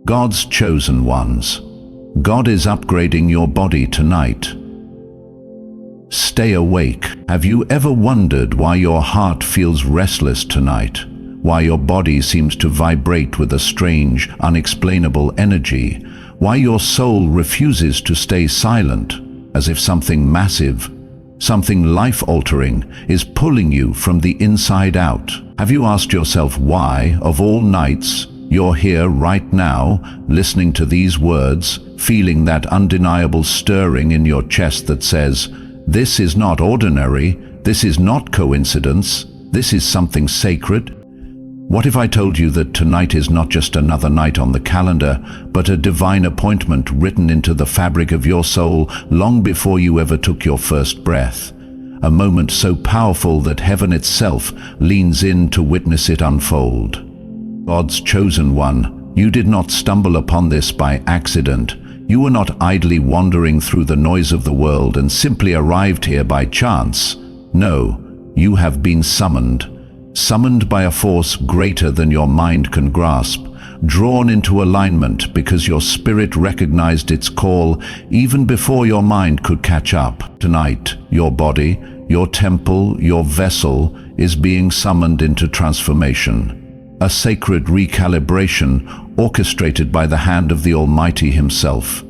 God's chosen ones. God is upgrading your body tonight. Stay awake. Have you ever wondered why your heart feels restless tonight? Why your body seems to vibrate with a strange, unexplainable energy? Why your soul refuses to stay silent, as if something massive, something life-altering, is pulling you from the inside out? Have you asked yourself why, of all nights, you're here right now, listening to these words, feeling that undeniable stirring in your chest that says, "This is not ordinary, this is not coincidence, this is something sacred"? What if I told you that tonight is not just another night on the calendar, but a divine appointment written into the fabric of your soul long before you ever took your first breath? A moment so powerful that heaven itself leans in to witness it unfold. God's chosen one, you did not stumble upon this by accident. You were not idly wandering through the noise of the world and simply arrived here by chance. No, you have been summoned. Summoned by a force greater than your mind can grasp, drawn into alignment because your spirit recognized its call even before your mind could catch up. Tonight, your body, your temple, your vessel is being summoned into transformation. A sacred recalibration orchestrated by the hand of the Almighty Himself.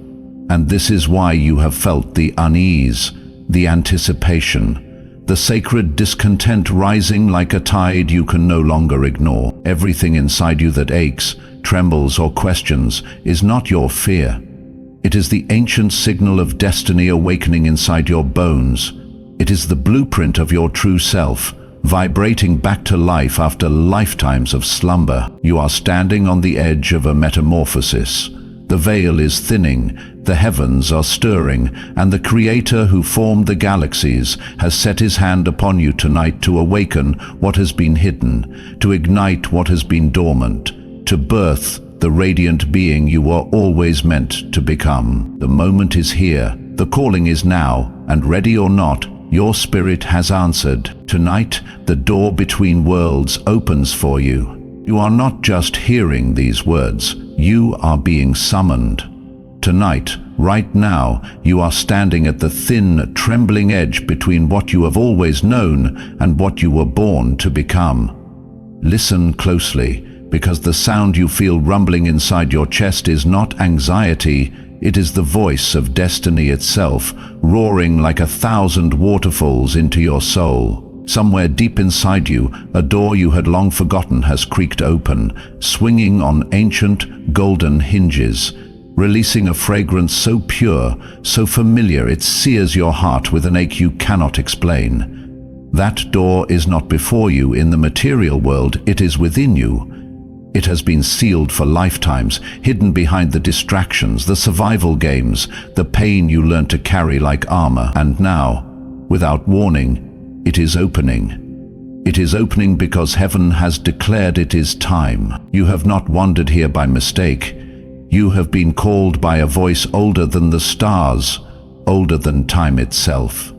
And this is why you have felt the unease, the anticipation, the sacred discontent rising like a tide you can no longer ignore. Everything inside you that aches, trembles, or questions is not your fear. It is the ancient signal of destiny awakening inside your bones. It is the blueprint of your true self, vibrating back to life after lifetimes of slumber. You are standing on the edge of a metamorphosis. The veil is thinning, the heavens are stirring, and the Creator who formed the galaxies has set His hand upon you tonight to awaken what has been hidden, to ignite what has been dormant, to birth the radiant being you were always meant to become. The moment is here, the calling is now, and ready or not, your spirit has answered. Tonight, the door between worlds opens for you. You are not just hearing these words, you are being summoned. Tonight, right now, you are standing at the thin, trembling edge between what you have always known and what you were born to become. Listen closely, because the sound you feel rumbling inside your chest is not anxiety, it is the voice of destiny itself, roaring like 1,000 waterfalls into your soul. Somewhere deep inside you, a door you had long forgotten has creaked open, swinging on ancient, golden hinges, releasing a fragrance so pure, so familiar it sears your heart with an ache you cannot explain. That door is not before you in the material world, it is within you. It has been sealed for lifetimes, hidden behind the distractions, the survival games, the pain you learned to carry like armor. And now, without warning, it is opening. It is opening because heaven has declared it is time. You have not wandered here by mistake. You have been called by a voice older than the stars, older than time itself.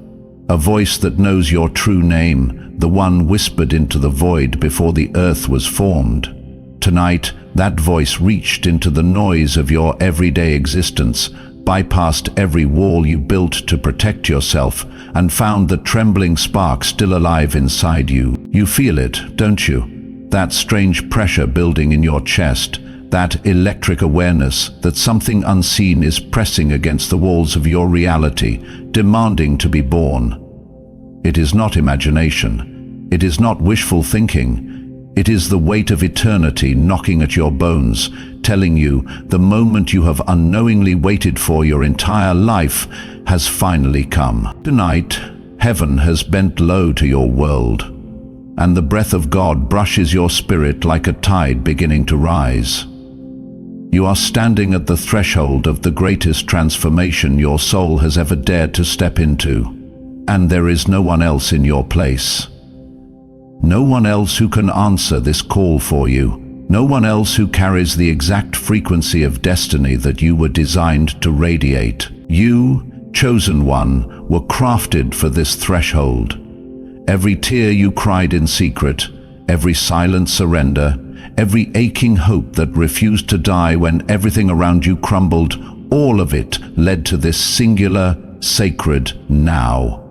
A voice that knows your true name, the one whispered into the void before the earth was formed. Tonight, that voice reached into the noise of your everyday existence, bypassed every wall you built to protect yourself, and found the trembling spark still alive inside you. You feel it, don't you? That strange pressure building in your chest, that electric awareness that something unseen is pressing against the walls of your reality, demanding to be born. It is not imagination. It is not wishful thinking. It is the weight of eternity knocking at your bones, telling you the moment you have unknowingly waited for your entire life has finally come. Tonight, heaven has bent low to your world, and the breath of God brushes your spirit like a tide beginning to rise. You are standing at the threshold of the greatest transformation your soul has ever dared to step into, and there is no one else in your place. No one else who can answer this call for you. No one else who carries the exact frequency of destiny that you were designed to radiate. You, chosen one, were crafted for this threshold. Every tear you cried in secret, every silent surrender, every aching hope that refused to die when everything around you crumbled, all of it led to this singular, sacred now.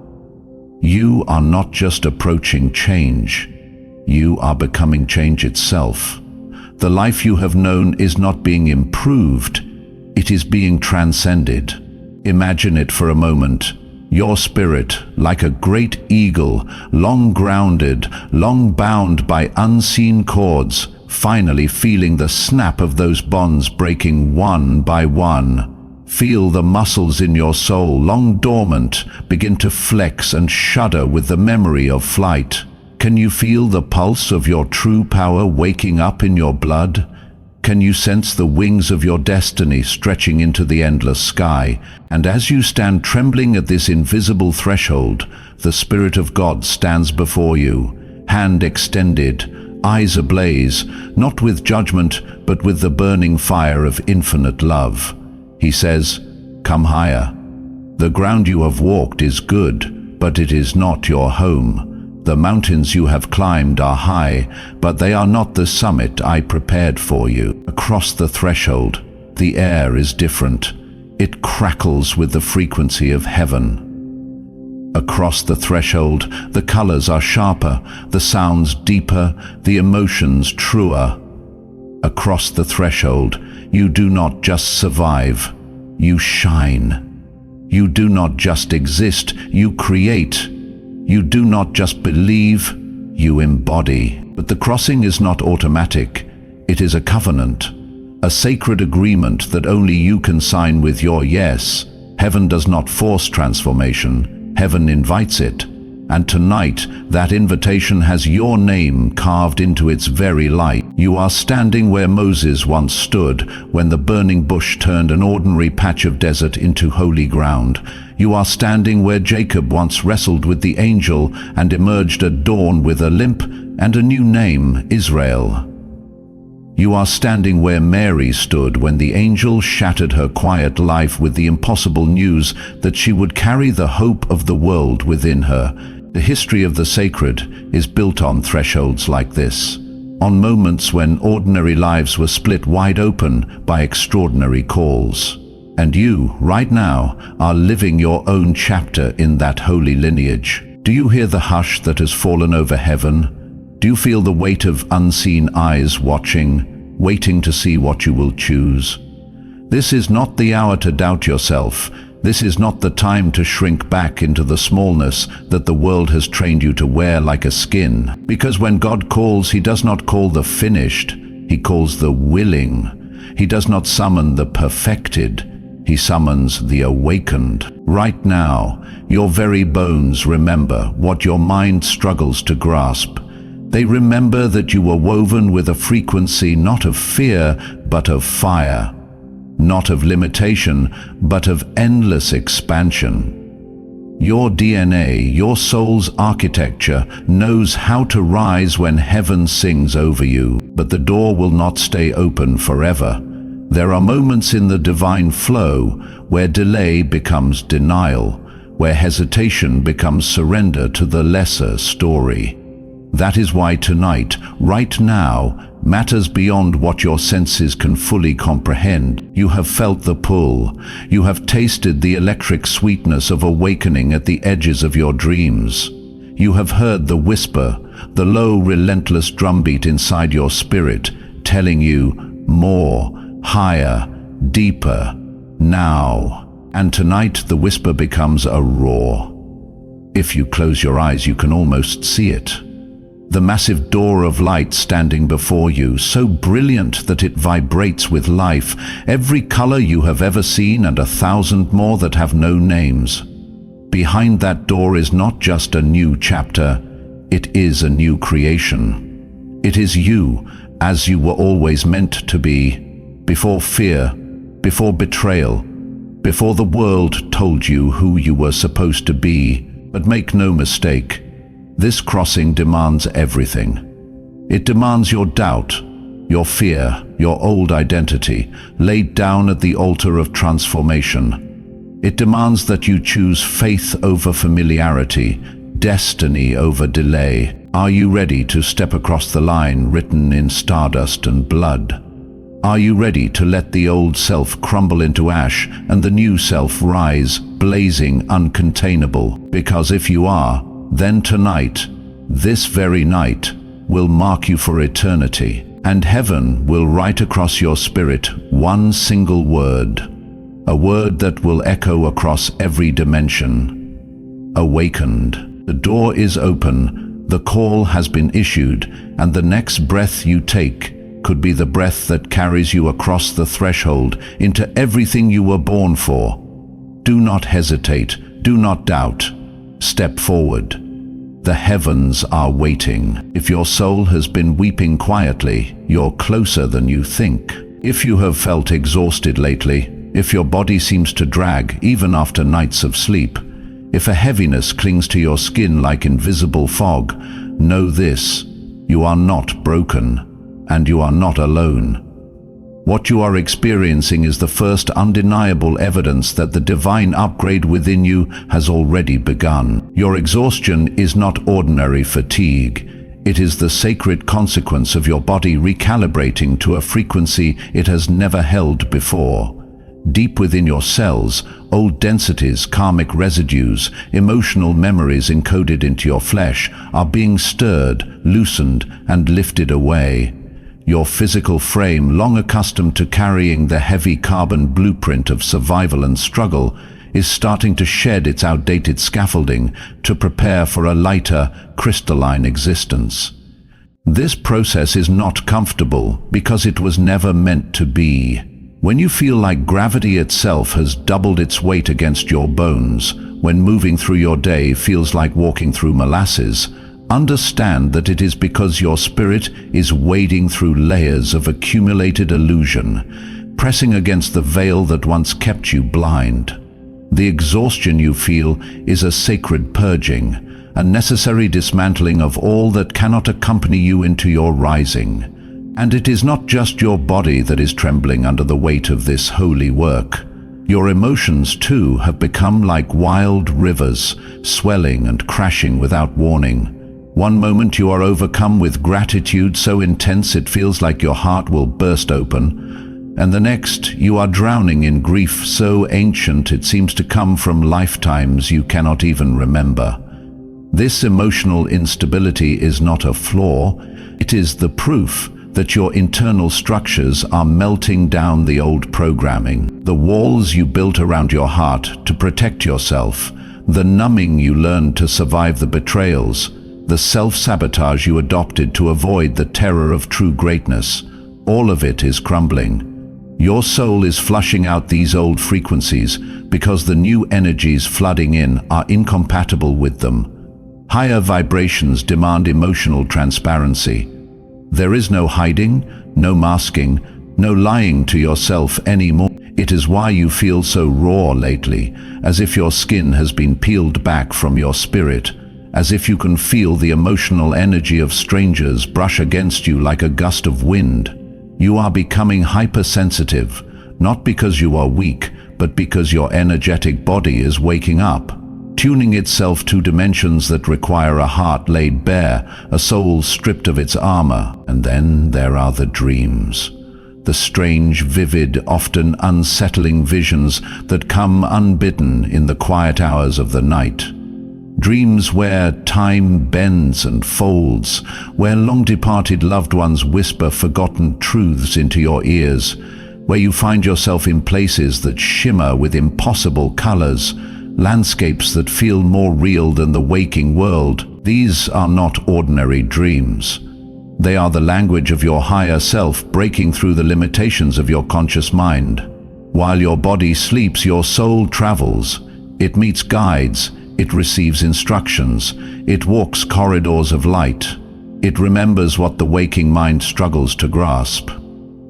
You are not just approaching change. You are becoming change itself. The life you have known is not being improved, it is being transcended. Imagine it for a moment. Your spirit, like a great eagle, long grounded, long bound by unseen cords, finally feeling the snap of those bonds breaking one by one. Feel the muscles in your soul, long dormant, begin to flex and shudder with the memory of flight. Can you feel the pulse of your true power waking up in your blood? Can you sense the wings of your destiny stretching into the endless sky? And as you stand trembling at this invisible threshold, the Spirit of God stands before you, hand extended, eyes ablaze, not with judgment, but with the burning fire of infinite love. He says, "Come higher. The ground you have walked is good, but it is not your home. The mountains you have climbed are high, but they are not the summit I prepared for you." Across the threshold, the air is different. It crackles with the frequency of heaven. Across the threshold, the colors are sharper, the sounds deeper, the emotions truer. Across the threshold, you do not just survive, you shine. You do not just exist, you create. You do not just believe, you embody. But the crossing is not automatic. It is a covenant, a sacred agreement that only you can sign with your yes. Heaven does not force transformation, heaven invites it. And tonight, that invitation has your name carved into its very light. You are standing where Moses once stood, when the burning bush turned an ordinary patch of desert into holy ground. You are standing where Jacob once wrestled with the angel and emerged at dawn with a limp and a new name, Israel. You are standing where Mary stood when the angel shattered her quiet life with the impossible news that she would carry the hope of the world within her. The history of the sacred is built on thresholds like this, on moments when ordinary lives were split wide open by extraordinary calls. And you, right now, are living your own chapter in that holy lineage. Do you hear the hush that has fallen over heaven? Do you feel the weight of unseen eyes watching, waiting to see what you will choose? This is not the hour to doubt yourself. This is not the time to shrink back into the smallness that the world has trained you to wear like a skin. Because when God calls, He does not call the finished, He calls the willing. He does not summon the perfected, He summons the awakened. Right now, your very bones remember what your mind struggles to grasp. They remember that you were woven with a frequency not of fear, but of fire. Not of limitation, but of endless expansion. Your DNA, your soul's architecture, knows how to rise when heaven sings over you, but the door will not stay open forever. There are moments in the divine flow where delay becomes denial, where hesitation becomes surrender to the lesser story. That is why tonight, right now, matters beyond what your senses can fully comprehend. You have felt the pull. You have tasted the electric sweetness of awakening at the edges of your dreams. You have heard the whisper, the low, relentless drumbeat inside your spirit, telling you more, higher, deeper, now. And tonight the whisper becomes a roar. If you close your eyes, you can almost see it. The massive door of light standing before you, so brilliant that it vibrates with life, every color you have ever seen and 1,000 more that have no names. Behind that door is not just a new chapter, it is a new creation. It is you, as you were always meant to be, before fear, before betrayal, before the world told you who you were supposed to be. But make no mistake, this crossing demands everything. It demands your doubt, your fear, your old identity, laid down at the altar of transformation. It demands that you choose faith over familiarity, destiny over delay. Are you ready to step across the line written in stardust and blood? Are you ready to let the old self crumble into ash and the new self rise, blazing, uncontainable? Because if you are, then tonight, this very night, will mark you for eternity, and heaven will write across your spirit one single word, a word that will echo across every dimension. Awakened. The door is open, the call has been issued, and the next breath you take could be the breath that carries you across the threshold into everything you were born for. Do not hesitate, do not doubt. Step forward. The heavens are waiting. If your soul has been weeping quietly, you're closer than you think. If you have felt exhausted lately, if your body seems to drag even after nights of sleep, if a heaviness clings to your skin like invisible fog, know this: you are not broken. And you are not alone. What you are experiencing is the first undeniable evidence that the divine upgrade within you has already begun. Your exhaustion is not ordinary fatigue. It is the sacred consequence of your body recalibrating to a frequency it has never held before. Deep within your cells, old densities, karmic residues, emotional memories encoded into your flesh are being stirred, loosened, and lifted away. Your physical frame, long accustomed to carrying the heavy carbon blueprint of survival and struggle, is starting to shed its outdated scaffolding to prepare for a lighter, crystalline existence. This process is not comfortable because it was never meant to be. When you feel like gravity itself has doubled its weight against your bones, when moving through your day feels like walking through molasses, understand that it is because your spirit is wading through layers of accumulated illusion, pressing against the veil that once kept you blind. The exhaustion you feel is a sacred purging, a necessary dismantling of all that cannot accompany you into your rising. And it is not just your body that is trembling under the weight of this holy work. Your emotions, too, have become like wild rivers, swelling and crashing without warning. One moment you are overcome with gratitude so intense it feels like your heart will burst open, and the next you are drowning in grief so ancient it seems to come from lifetimes you cannot even remember. This emotional instability is not a flaw, it is the proof that your internal structures are melting down the old programming. The walls you built around your heart to protect yourself, the numbing you learned to survive the betrayals, the self-sabotage you adopted to avoid the terror of true greatness, all of it is crumbling. Your soul is flushing out these old frequencies because the new energies flooding in are incompatible with them. Higher vibrations demand emotional transparency. There is no hiding, no masking, no lying to yourself anymore. It is why you feel so raw lately, as if your skin has been peeled back from your spirit, as if you can feel the emotional energy of strangers brush against you like a gust of wind. You are becoming hypersensitive, not because you are weak, but because your energetic body is waking up, tuning itself to dimensions that require a heart laid bare, a soul stripped of its armor. And then there are the dreams. The strange, vivid, often unsettling visions that come unbidden in the quiet hours of the night. Dreams where time bends and folds, where long-departed loved ones whisper forgotten truths into your ears, where you find yourself in places that shimmer with impossible colors, landscapes that feel more real than the waking world. These are not ordinary dreams. They are the language of your higher self breaking through the limitations of your conscious mind. While your body sleeps, your soul travels. It meets guides. It receives instructions. It walks corridors of light. It remembers what the waking mind struggles to grasp.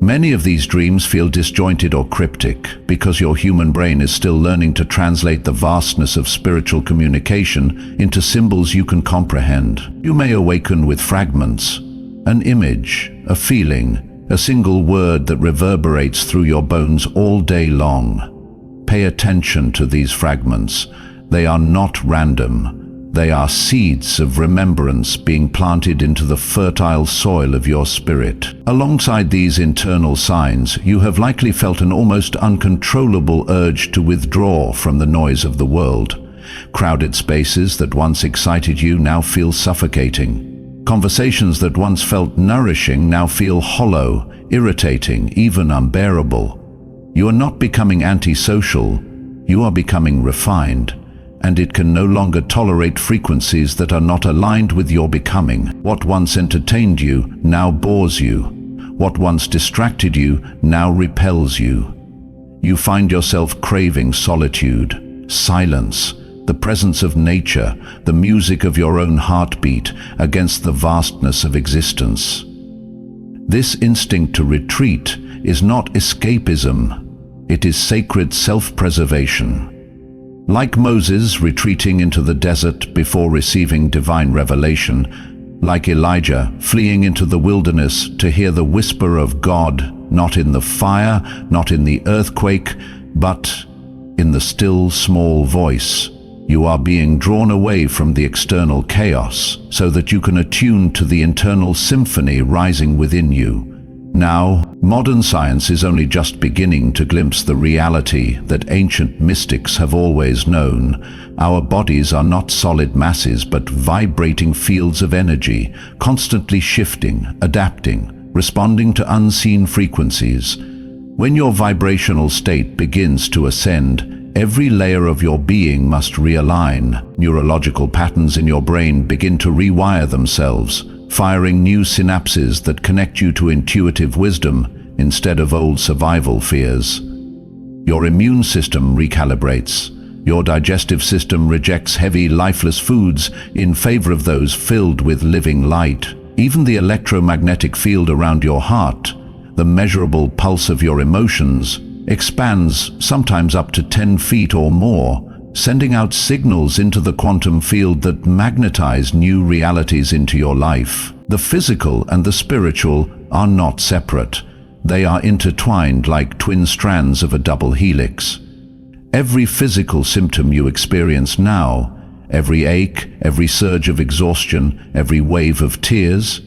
Many of these dreams feel disjointed or cryptic because your human brain is still learning to translate the vastness of spiritual communication into symbols you can comprehend. You may awaken with fragments, an image, a feeling, a single word that reverberates through your bones all day long. Pay attention to these fragments. They are not random. They are seeds of remembrance being planted into the fertile soil of your spirit. Alongside these internal signs, you have likely felt an almost uncontrollable urge to withdraw from the noise of the world. Crowded spaces that once excited you now feel suffocating. Conversations that once felt nourishing now feel hollow, irritating, even unbearable. You are not becoming antisocial, you are becoming refined, and it can no longer tolerate frequencies that are not aligned with your becoming. What once entertained you now bores you. What once distracted you now repels you. You find yourself craving solitude, silence, the presence of nature, the music of your own heartbeat against the vastness of existence. This instinct to retreat is not escapism, it is sacred self-preservation. Like Moses retreating into the desert before receiving divine revelation, like Elijah fleeing into the wilderness to hear the whisper of God, not in the fire, not in the earthquake, but in the still small voice. You are being drawn away from the external chaos so that you can attune to the internal symphony rising within you. Now, modern science is only just beginning to glimpse the reality that ancient mystics have always known. Our bodies are not solid masses but vibrating fields of energy, constantly shifting, adapting, responding to unseen frequencies. When your vibrational state begins to ascend, every layer of your being must realign. Neurological patterns in your brain begin to rewire themselves, firing new synapses that connect you to intuitive wisdom instead of old survival fears. Your immune system recalibrates. Your digestive system rejects heavy, lifeless foods in favor of those filled with living light. Even the electromagnetic field around your heart, the measurable pulse of your emotions, expands sometimes up to 10 feet or more, sending out signals into the quantum field that magnetize new realities into your life. The physical and the spiritual are not separate. They are intertwined like twin strands of a double helix. Every physical symptom you experience now, every ache, every surge of exhaustion, every wave of tears,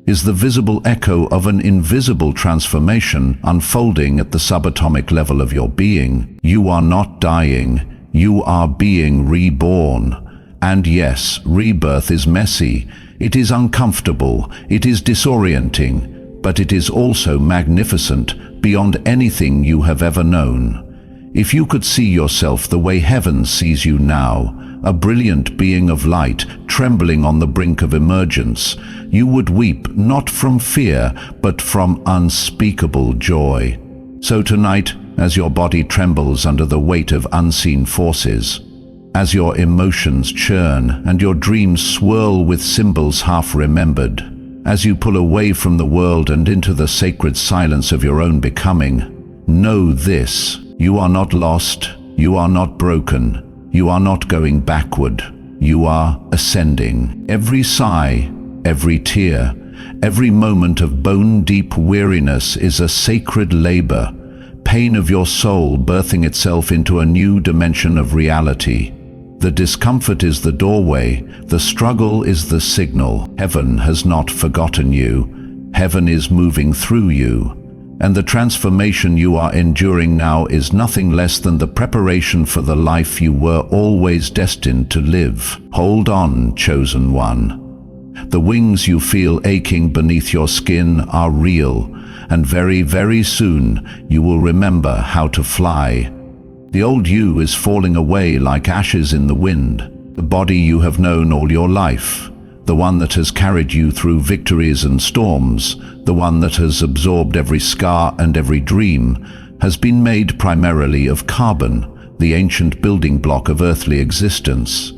is the visible echo of an invisible transformation unfolding at the subatomic level of your being. You are not dying. You are being reborn. And yes, rebirth is messy, it is uncomfortable, it is disorienting, but it is also magnificent beyond anything you have ever known. If you could see yourself the way heaven sees you now, a brilliant being of light trembling on the brink of emergence, you would weep not from fear, but from unspeakable joy. So tonight, as your body trembles under the weight of unseen forces, as your emotions churn and your dreams swirl with symbols half remembered, as you pull away from the world and into the sacred silence of your own becoming, know this: you are not lost, you are not broken, you are not going backward, you are ascending. Every sigh, every tear, every moment of bone-deep weariness is a sacred labor, pain of your soul birthing itself into a new dimension of reality. The discomfort is the doorway, the struggle is the signal. Heaven has not forgotten you. Heaven is moving through you. And the transformation you are enduring now is nothing less than the preparation for the life you were always destined to live. Hold on, chosen one. The wings you feel aching beneath your skin are real, and very, very soon you will remember how to fly. The old you is falling away like ashes in the wind. The body you have known all your life, the one that has carried you through victories and storms, the one that has absorbed every scar and every dream, has been made primarily of carbon, the ancient building block of earthly existence.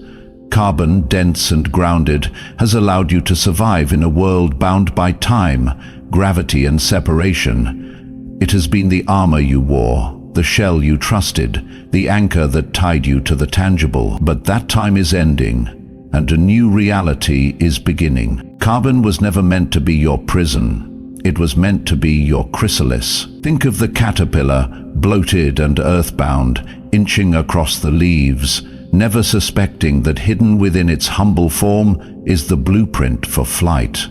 Carbon, dense and grounded, has allowed you to survive in a world bound by time, gravity and separation. It has been the armor you wore, the shell you trusted, the anchor that tied you to the tangible. But that time is ending, and a new reality is beginning. Carbon was never meant to be your prison. It was meant to be your chrysalis. Think of the caterpillar, bloated and earthbound, inching across the leaves, never suspecting that hidden within its humble form is the blueprint for flight.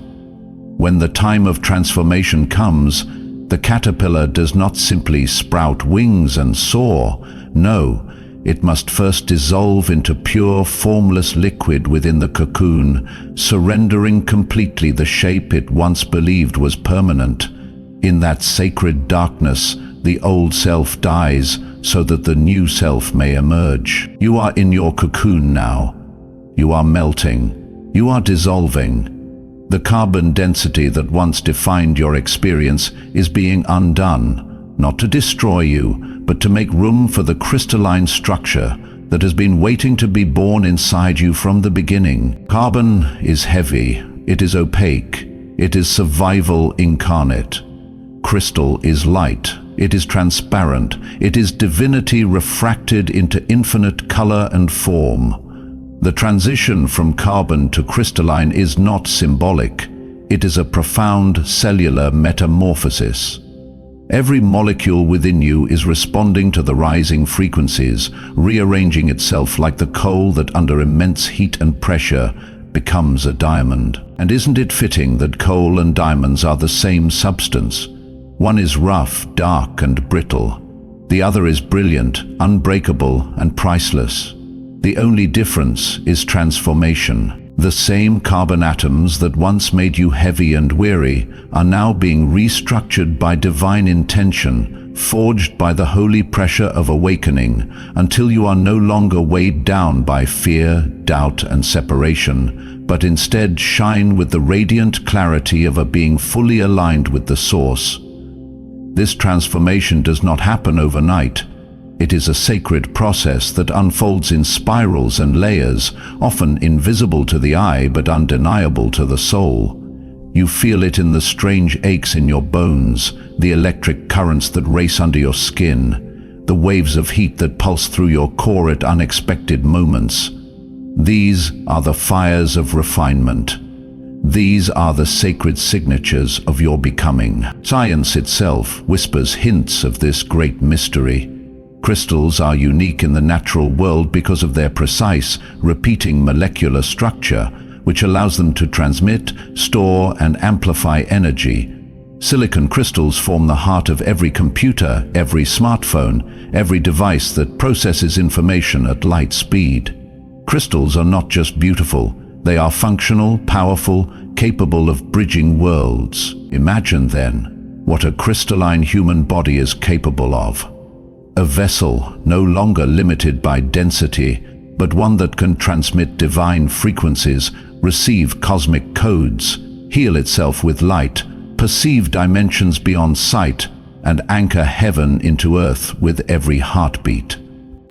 When the time of transformation comes, the caterpillar does not simply sprout wings and soar. No, it must first dissolve into pure, formless liquid within the cocoon, surrendering completely the shape it once believed was permanent. In that sacred darkness, the old self dies so that the new self may emerge. You are in your cocoon now. You are melting. You are dissolving. The carbon density that once defined your experience is being undone, not to destroy you, but to make room for the crystalline structure that has been waiting to be born inside you from the beginning. Carbon is heavy, it is opaque, it is survival incarnate. Crystal is light, it is transparent, it is divinity refracted into infinite color and form. The transition from carbon to crystalline is not symbolic, it is a profound cellular metamorphosis. Every molecule within you is responding to the rising frequencies, rearranging itself like the coal that under immense heat and pressure becomes a diamond. And isn't it fitting that coal and diamonds are the same substance? One is rough, dark, and brittle. The other is brilliant, unbreakable, and priceless. The only difference is transformation. The same carbon atoms that once made you heavy and weary are now being restructured by divine intention, forged by the holy pressure of awakening, until you are no longer weighed down by fear, doubt, and separation, but instead shine with the radiant clarity of a being fully aligned with the source. This transformation does not happen overnight. It is a sacred process that unfolds in spirals and layers, often invisible to the eye but undeniable to the soul. You feel it in the strange aches in your bones, the electric currents that race under your skin, the waves of heat that pulse through your core at unexpected moments. These are the fires of refinement. These are the sacred signatures of your becoming. Science itself whispers hints of this great mystery. Crystals are unique in the natural world because of their precise, repeating molecular structure, which allows them to transmit, store, and amplify energy. Silicon crystals form the heart of every computer, every smartphone, every device that processes information at light speed. Crystals are not just beautiful, they are functional, powerful, capable of bridging worlds. Imagine, then, what a crystalline human body is capable of. A vessel no longer limited by density, but one that can transmit divine frequencies, receive cosmic codes, heal itself with light, perceive dimensions beyond sight, and anchor heaven into earth with every heartbeat.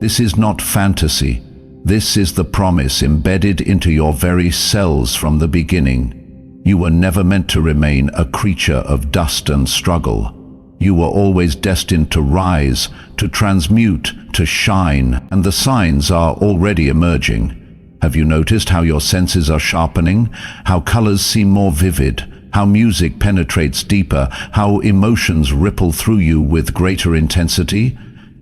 This is not fantasy. This is the promise embedded into your very cells from the beginning. You were never meant to remain a creature of dust and struggle. You were always destined to rise, to transmute, to shine, and the signs are already emerging. Have you noticed how your senses are sharpening, how colors seem more vivid, how music penetrates deeper, how emotions ripple through you with greater intensity?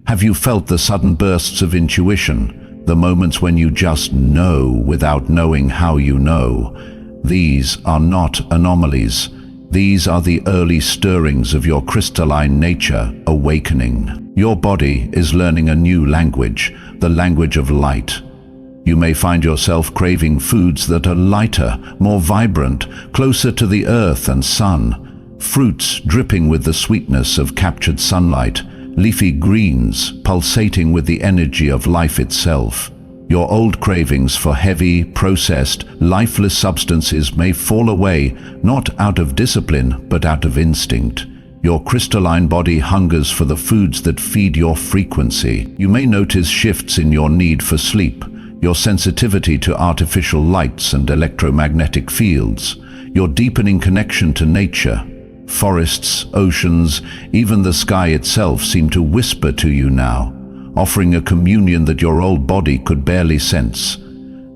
Have you felt the sudden bursts of intuition, the moments when you just know without knowing how you know? These are not anomalies. These are the early stirrings of your crystalline nature awakening. Your body is learning a new language, the language of light. You may find yourself craving foods that are lighter, more vibrant, closer to the earth and sun. Fruits dripping with the sweetness of captured sunlight, leafy greens pulsating with the energy of life itself. Your old cravings for heavy, processed, lifeless substances may fall away, not out of discipline, but out of instinct. Your crystalline body hungers for the foods that feed your frequency. You may notice shifts in your need for sleep, your sensitivity to artificial lights and electromagnetic fields, your deepening connection to nature. Forests, oceans, even the sky itself seem to whisper to you now, offering a communion that your old body could barely sense.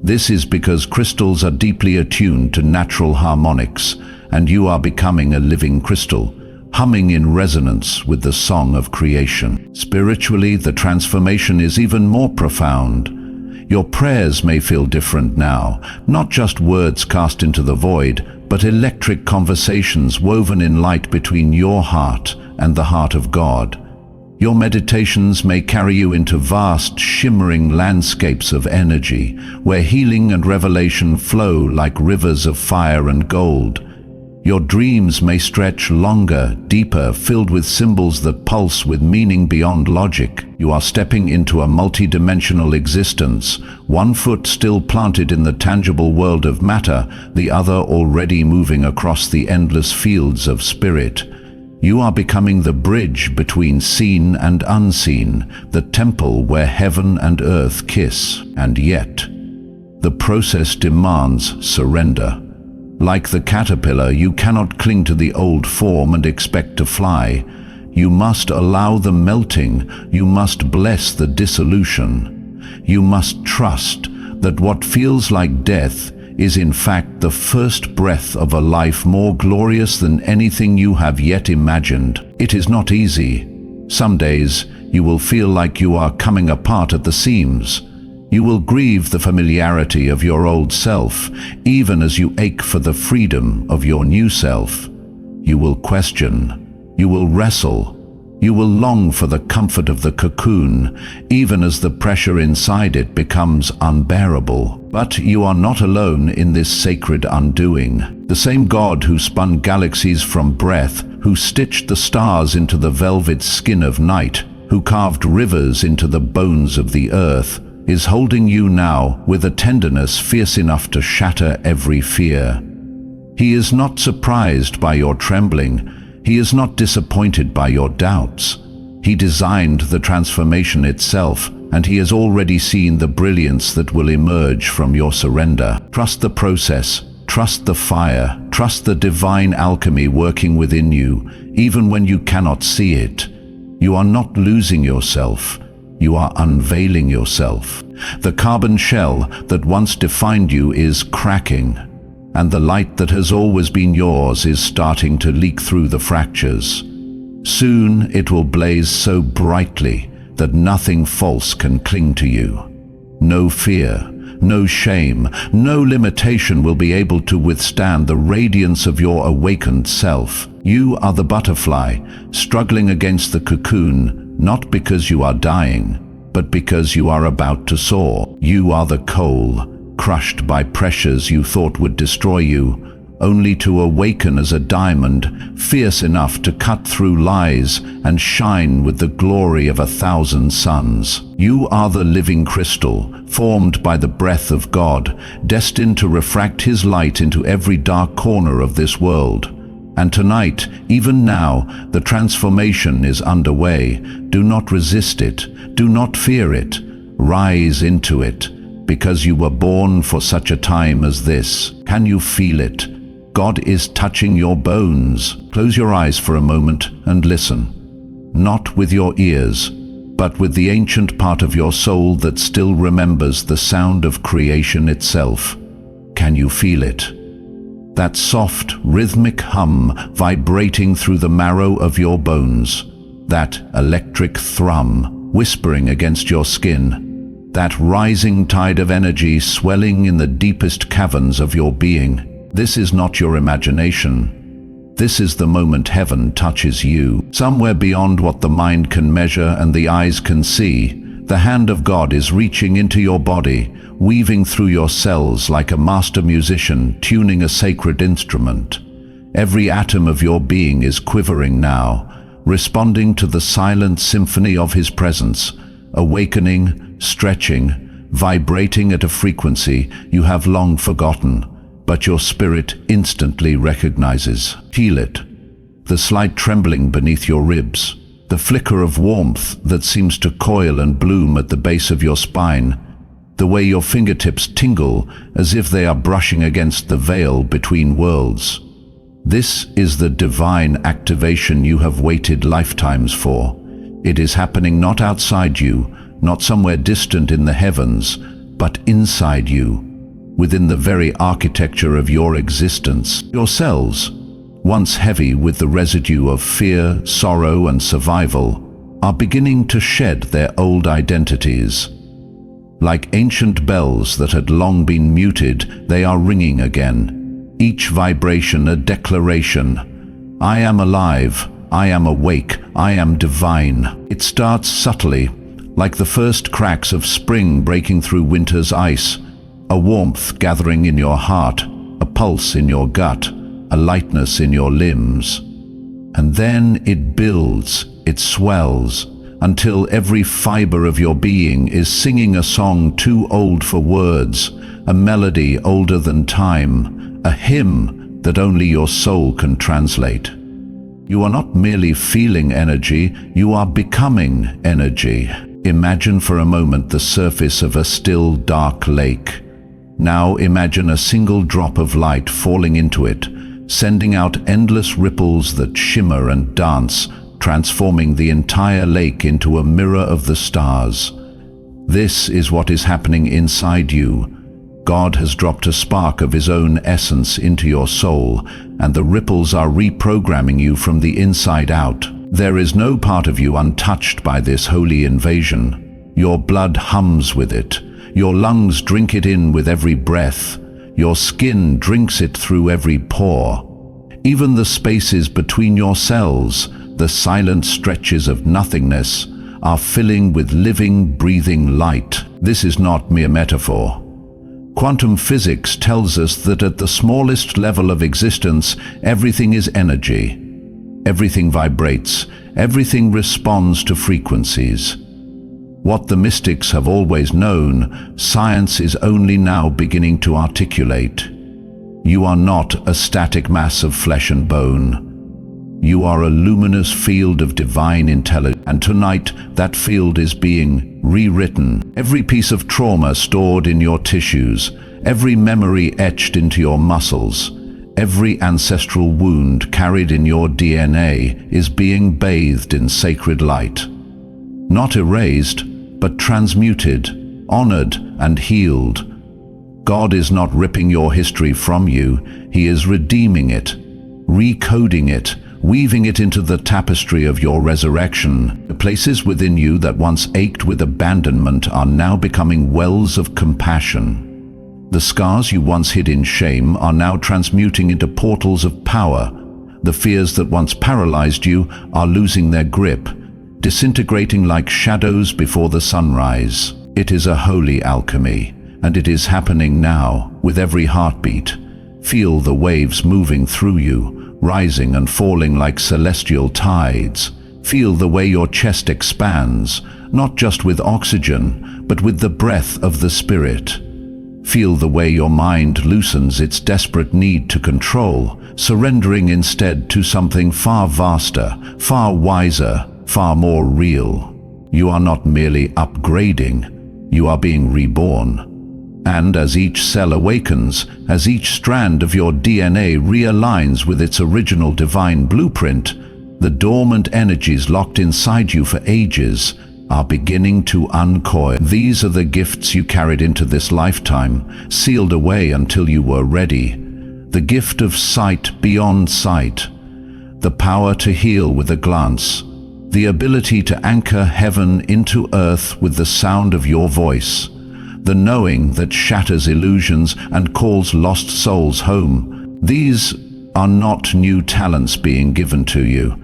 This is because crystals are deeply attuned to natural harmonics, and you are becoming a living crystal, humming in resonance with the song of creation. Spiritually, the transformation is even more profound. Your prayers may feel different now, not just words cast into the void, but electric conversations woven in light between your heart and the heart of God. Your meditations may carry you into vast, shimmering landscapes of energy, where healing and revelation flow like rivers of fire and gold. Your dreams may stretch longer, deeper, filled with symbols that pulse with meaning beyond logic. You are stepping into a multi-dimensional existence, one foot still planted in the tangible world of matter, the other already moving across the endless fields of spirit. You are becoming the bridge between seen and unseen, the temple where heaven and earth kiss. And yet, the process demands surrender. Like the caterpillar, you cannot cling to the old form and expect to fly. You must allow the melting. You must bless the dissolution. You must trust that what feels like death is in fact the first breath of a life more glorious than anything you have yet imagined. It is not easy. Some days you will feel like you are coming apart at the seams. You will grieve the familiarity of your old self, even as you ache for the freedom of your new self. You will question. You will wrestle. You will long for the comfort of the cocoon, even as the pressure inside it becomes unbearable. But you are not alone in this sacred undoing. The same God who spun galaxies from breath, who stitched the stars into the velvet skin of night, who carved rivers into the bones of the earth, is holding you now with a tenderness fierce enough to shatter every fear. He is not surprised by your trembling. He is not disappointed by your doubts. He designed the transformation itself, and he has already seen the brilliance that will emerge from your surrender. Trust the process, trust the fire, trust the divine alchemy working within you, even when you cannot see it. You are not losing yourself. You are unveiling yourself. The carbon shell that once defined you is cracking, and the light that has always been yours is starting to leak through the fractures. Soon it will blaze so brightly that nothing false can cling to you. No fear, no shame, no limitation will be able to withstand the radiance of your awakened self. You are the butterfly, struggling against the cocoon, not because you are dying, but because you are about to soar. You are the coal, crushed by pressures you thought would destroy you, only to awaken as a diamond, fierce enough to cut through lies and shine with the glory of 1,000 suns. You are the living crystal, formed by the breath of God, destined to refract His light into every dark corner of this world. And tonight, even now, the transformation is underway. Do not resist it. Do not fear it. Rise into it, because you were born for such a time as this. Can you feel it? God is touching your bones. Close your eyes for a moment and listen. Not with your ears, but with the ancient part of your soul that still remembers the sound of creation itself. Can you feel it? That soft, rhythmic hum vibrating through the marrow of your bones. That electric thrum whispering against your skin. That rising tide of energy swelling in the deepest caverns of your being. This is not your imagination. This is the moment heaven touches you. Somewhere beyond what the mind can measure and the eyes can see, the hand of God is reaching into your body, weaving through your cells like a master musician tuning a sacred instrument. Every atom of your being is quivering now, responding to the silent symphony of His presence, awakening, stretching, vibrating at a frequency you have long forgotten, but your spirit instantly recognizes. Feel it. The slight trembling beneath your ribs, the flicker of warmth that seems to coil and bloom at the base of your spine, the way your fingertips tingle as if they are brushing against the veil between worlds. This is the divine activation you have waited lifetimes for. It is happening not outside you, not somewhere distant in the heavens, but inside you, within the very architecture of your existence. Your cells, once heavy with the residue of fear, sorrow, and survival, are beginning to shed their old identities. Like ancient bells that had long been muted, they are ringing again. Each vibration a declaration. I am alive, I am awake, I am divine. It starts subtly, like the first cracks of spring breaking through winter's ice, a warmth gathering in your heart, a pulse in your gut, a lightness in your limbs. And then it builds, it swells, until every fiber of your being is singing a song too old for words, a melody older than time, a hymn that only your soul can translate. You are not merely feeling energy, you are becoming energy. Imagine for a moment the surface of a still, dark lake. Now imagine a single drop of light falling into it, sending out endless ripples that shimmer and dance, transforming the entire lake into a mirror of the stars. This is what is happening inside you. God has dropped a spark of His own essence into your soul, and the ripples are reprogramming you from the inside out. There is no part of you untouched by this holy invasion. Your blood hums with it. Your lungs drink it in with every breath. Your skin drinks it through every pore. Even the spaces between your cells, the silent stretches of nothingness, are filling with living, breathing light. This is not mere metaphor. Quantum physics tells us that at the smallest level of existence, everything is energy. Everything vibrates, everything responds to frequencies. What the mystics have always known, science is only now beginning to articulate. You are not a static mass of flesh and bone. You are a luminous field of divine intelligence, and tonight that field is being rewritten. Every piece of trauma stored in your tissues, every memory etched into your muscles, every ancestral wound carried in your DNA is being bathed in sacred light. Not erased, but transmuted, honored, and healed. God is not ripping your history from you, He is redeeming it, recoding it, weaving it into the tapestry of your resurrection. The places within you that once ached with abandonment are now becoming wells of compassion. The scars you once hid in shame are now transmuting into portals of power. The fears that once paralyzed you are losing their grip, disintegrating like shadows before the sunrise. It is a holy alchemy, and it is happening now with every heartbeat. Feel the waves moving through you, rising and falling like celestial tides. Feel the way your chest expands, not just with oxygen, but with the breath of the Spirit. Feel the way your mind loosens its desperate need to control, surrendering instead to something far vaster, far wiser, far more real. You are not merely upgrading, you are being reborn. And as each cell awakens, as each strand of your DNA realigns with its original divine blueprint, the dormant energies locked inside you for ages are beginning to uncoil. These are the gifts you carried into this lifetime, sealed away until you were ready. The gift of sight beyond sight, the power to heal with a glance, the ability to anchor heaven into earth with the sound of your voice, the knowing that shatters illusions and calls lost souls home. These are not new talents being given to you.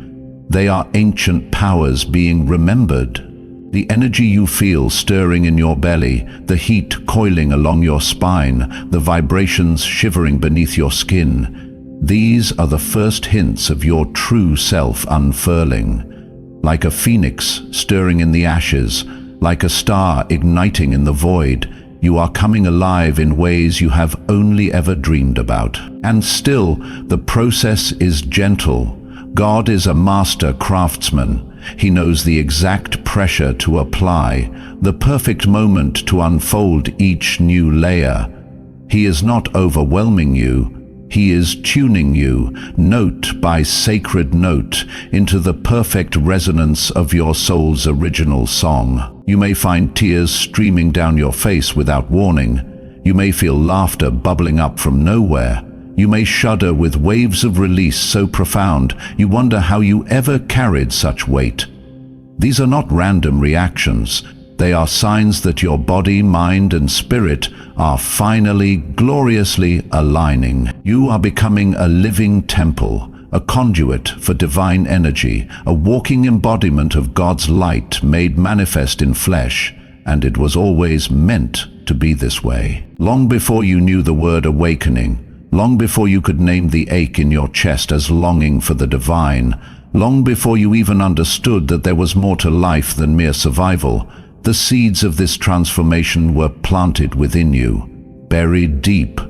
They are ancient powers being remembered. The energy you feel stirring in your belly, the heat coiling along your spine, the vibrations shivering beneath your skin, these are the first hints of your true self unfurling. Like a phoenix stirring in the ashes, like a star igniting in the void, you are coming alive in ways you have only ever dreamed about. And still, the process is gentle. God is a master craftsman. He knows the exact pressure to apply, the perfect moment to unfold each new layer. He is not overwhelming you. He is tuning you, note by sacred note, into the perfect resonance of your soul's original song. You may find tears streaming down your face without warning. You may feel laughter bubbling up from nowhere. You may shudder with waves of release so profound you wonder how you ever carried such weight. These are not random reactions. They are signs that your body, mind, and spirit are finally, gloriously aligning. You are becoming a living temple, a conduit for divine energy, a walking embodiment of God's light made manifest in flesh, and it was always meant to be this way. Long before you knew the word awakening, long before you could name the ache in your chest as longing for the divine, long before you even understood that there was more to life than mere survival, the seeds of this transformation were planted within you, buried deep,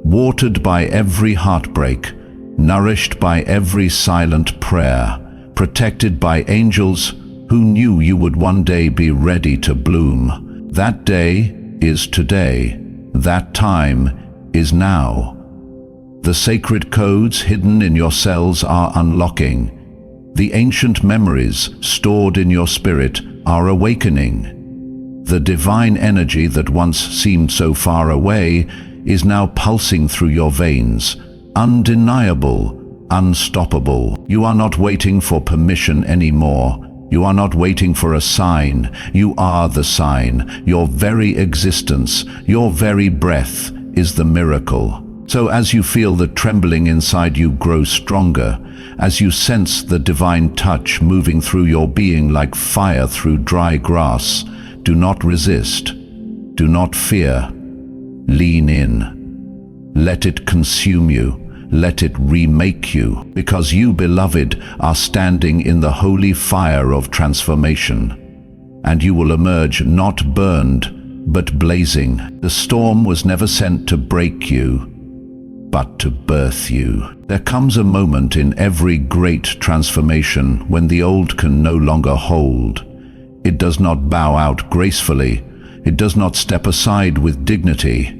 watered by every heartbreak, nourished by every silent prayer, protected by angels who knew you would one day be ready to bloom. That day is today. That time is now. The sacred codes hidden in your cells are unlocking. The ancient memories stored in your spirit are awakening. The divine energy that once seemed so far away is now pulsing through your veins, undeniable, unstoppable. You are not waiting for permission anymore. You are not waiting for a sign. You are the sign. Your very existence, your very breath is the miracle. So as you feel the trembling inside you grow stronger, as you sense the divine touch moving through your being like fire through dry grass, do not resist. Do not fear. Lean in. Let it consume you. Let it remake you, because you, beloved, are standing in the holy fire of transformation. And you will emerge not burned, but blazing. The storm was never sent to break you, but to birth you. There comes a moment in every great transformation when the old can no longer hold. It does not bow out gracefully. It does not step aside with dignity.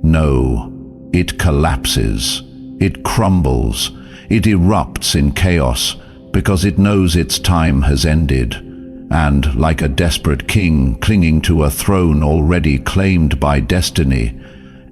No, it collapses. It crumbles. It erupts in chaos because it knows its time has ended. And like a desperate king clinging to a throne already claimed by destiny,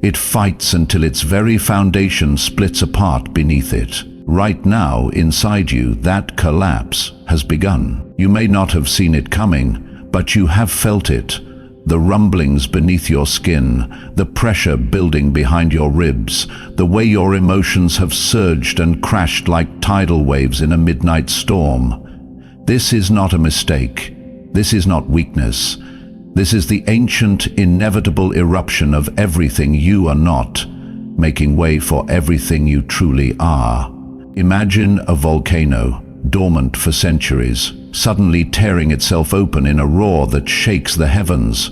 it fights until its very foundation splits apart beneath it. Right now, inside you, that collapse has begun. You may not have seen it coming, but you have felt it. The rumblings beneath your skin, the pressure building behind your ribs, the way your emotions have surged and crashed like tidal waves in a midnight storm. This is not a mistake. This is not weakness. This is the ancient, inevitable eruption of everything you are not, making way for everything you truly are. Imagine a volcano, dormant for centuries, suddenly tearing itself open in a roar that shakes the heavens.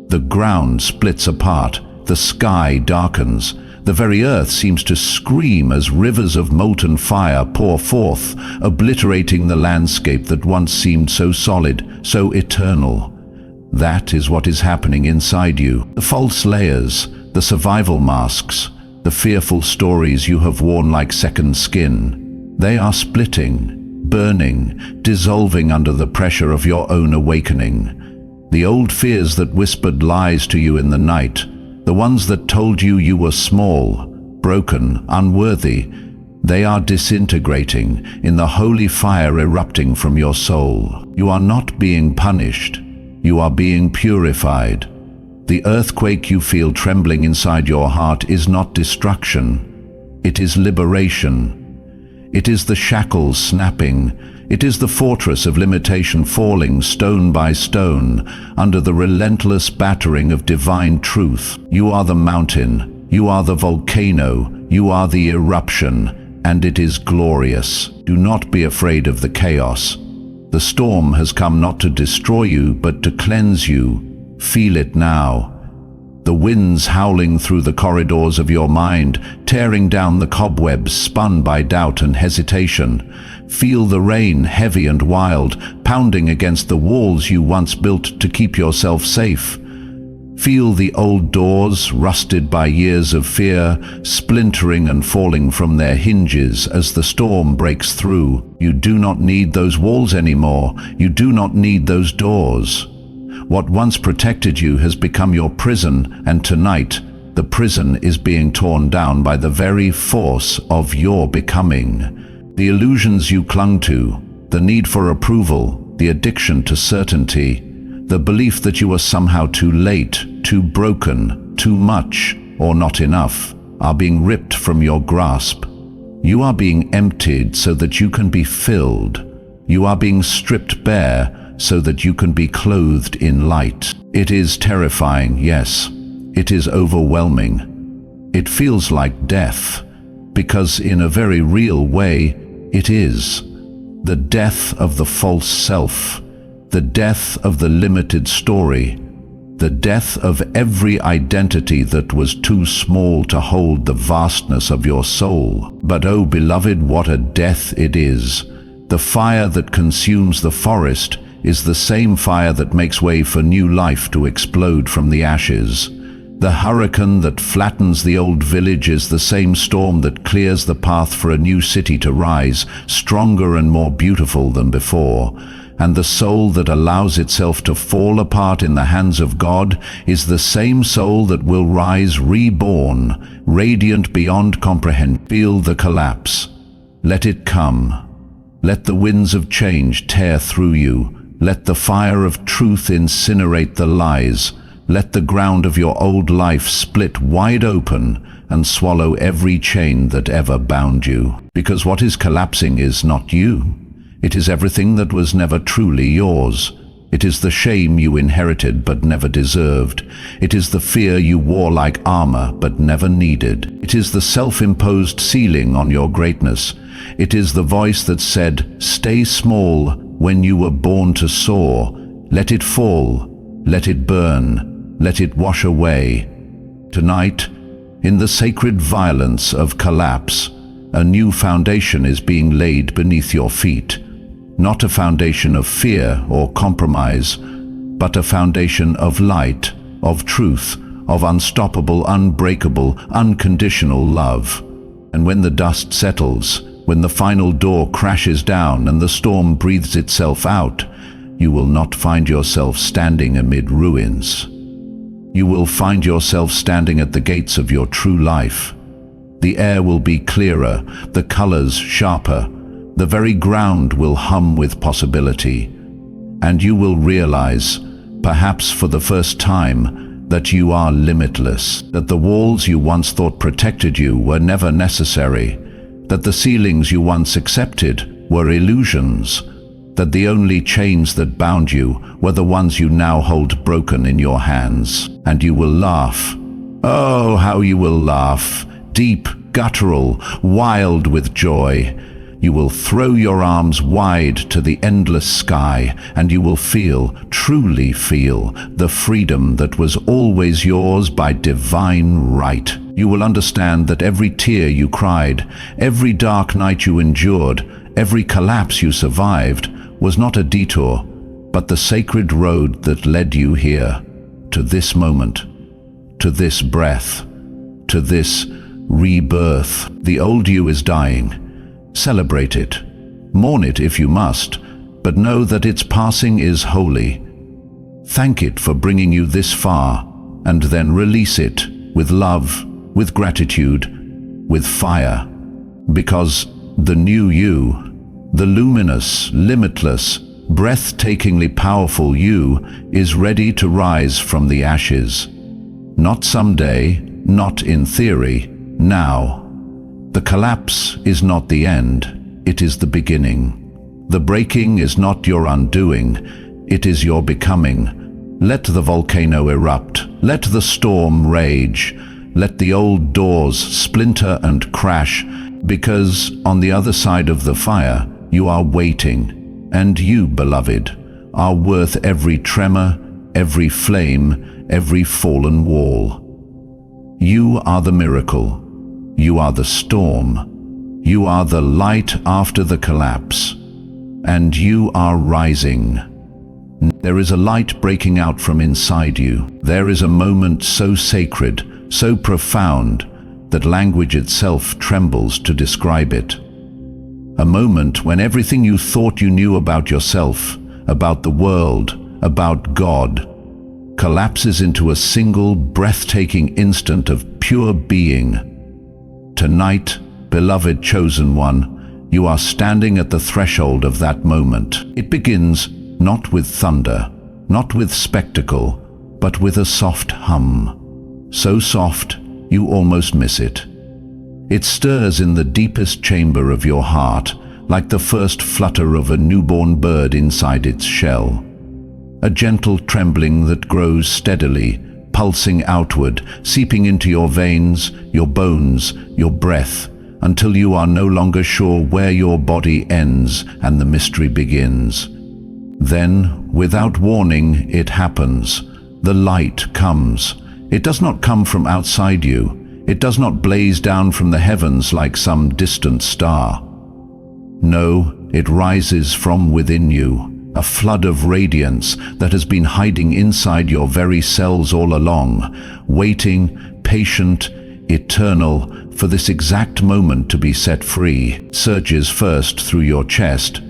The ground splits apart, the sky darkens, the very earth seems to scream as rivers of molten fire pour forth, obliterating the landscape that once seemed so solid, so eternal. That is what is happening inside you. The false layers, the survival masks, the fearful stories you have worn like second skin, they are splitting, burning, dissolving under the pressure of your own awakening. The old fears that whispered lies to you in the night, the ones that told you you were small, broken, unworthy, they are disintegrating in the holy fire erupting from your soul. You are not being punished. You are being purified. The earthquake you feel trembling inside your heart is not destruction. It is liberation. It is the shackles snapping. It is the fortress of limitation falling stone by stone under the relentless battering of divine truth. You are the mountain. You are the volcano. You are the eruption. And it is glorious. Do not be afraid of the chaos. The storm has come not to destroy you, but to cleanse you. Feel it now. The winds howling through the corridors of your mind, tearing down the cobwebs spun by doubt and hesitation. Feel the rain, heavy and wild, pounding against the walls you once built to keep yourself safe. Feel the old doors, rusted by years of fear, splintering and falling from their hinges as the storm breaks through. You do not need those walls anymore. You do not need those doors. What once protected you has become your prison, and tonight, the prison is being torn down by the very force of your becoming. The illusions you clung to, the need for approval, the addiction to certainty, the belief that you are somehow too late, too broken, too much, or not enough, are being ripped from your grasp. You are being emptied so that you can be filled. You are being stripped bare so that you can be clothed in light. It is terrifying, yes. It is overwhelming. It feels like death, because in a very real way, it is. The death of the false self, the death of the limited story, the death of every identity that was too small to hold the vastness of your soul. But oh beloved, what a death it is! The fire that consumes the forest is the same fire that makes way for new life to explode from the ashes. The hurricane that flattens the old village is the same storm that clears the path for a new city to rise, stronger and more beautiful than before. And the soul that allows itself to fall apart in the hands of God is the same soul that will rise reborn, radiant beyond comprehension. Feel the collapse. Let it come. Let the winds of change tear through you. Let the fire of truth incinerate the lies. Let the ground of your old life split wide open and swallow every chain that ever bound you. Because what is collapsing is not you. It is everything that was never truly yours. It is the shame you inherited but never deserved. It is the fear you wore like armor but never needed. It is the self-imposed ceiling on your greatness. It is the voice that said, "Stay small," when you were born to soar. Let it fall. Let it burn. Let it wash away. Tonight, in the sacred violence of collapse, a new foundation is being laid beneath your feet. Not a foundation of fear or compromise, but a foundation of light, of truth, of unstoppable, unbreakable, unconditional love. And when the dust settles, when the final door crashes down and the storm breathes itself out, you will not find yourself standing amid ruins. You will find yourself standing at the gates of your true life. The air will be clearer, the colors sharper, the very ground will hum with possibility, and you will realize, perhaps for the first time, that you are limitless, that the walls you once thought protected you were never necessary, that the ceilings you once accepted were illusions, that the only chains that bound you were the ones you now hold broken in your hands. And you will laugh. Oh, how you will laugh, deep, guttural, wild with joy. You will throw your arms wide to the endless sky, and you will feel, truly feel, the freedom that was always yours by divine right. You will understand that every tear you cried, every dark night you endured, every collapse you survived, was not a detour, but the sacred road that led you here, to this moment, to this breath, to this rebirth. The old you is dying. Celebrate it. Mourn it if you must, but know that its passing is holy. Thank it for bringing you this far, and then release it with love, with gratitude, with fire. Because the new you, the luminous, limitless, breathtakingly powerful you, is ready to rise from the ashes. Not someday, not in theory, now. The collapse is not the end, it is the beginning. The breaking is not your undoing, it is your becoming. Let the volcano erupt, let the storm rage, let the old doors splinter and crash, because on the other side of the fire, you are waiting, and you, beloved, are worth every tremor, every flame, every fallen wall. You are the miracle. You are the storm. You are the light after the collapse. And you are rising. There is a light breaking out from inside you. There is a moment so sacred, so profound, that language itself trembles to describe it. A moment when everything you thought you knew about yourself, about the world, about God, collapses into a single breathtaking instant of pure being. Tonight, beloved chosen one, you are standing at the threshold of that moment. It begins not with thunder, not with spectacle, but with a soft hum. So soft, you almost miss it. It stirs in the deepest chamber of your heart, like the first flutter of a newborn bird inside its shell. A gentle trembling that grows steadily, pulsing outward, seeping into your veins, your bones, your breath, until you are no longer sure where your body ends and the mystery begins. Then, without warning, it happens. The light comes. It does not come from outside you. It does not blaze down from the heavens like some distant star. No, it rises from within you, a flood of radiance that has been hiding inside your very cells all along, waiting, patient, eternal, for this exact moment to be set free. It surges first through your chest,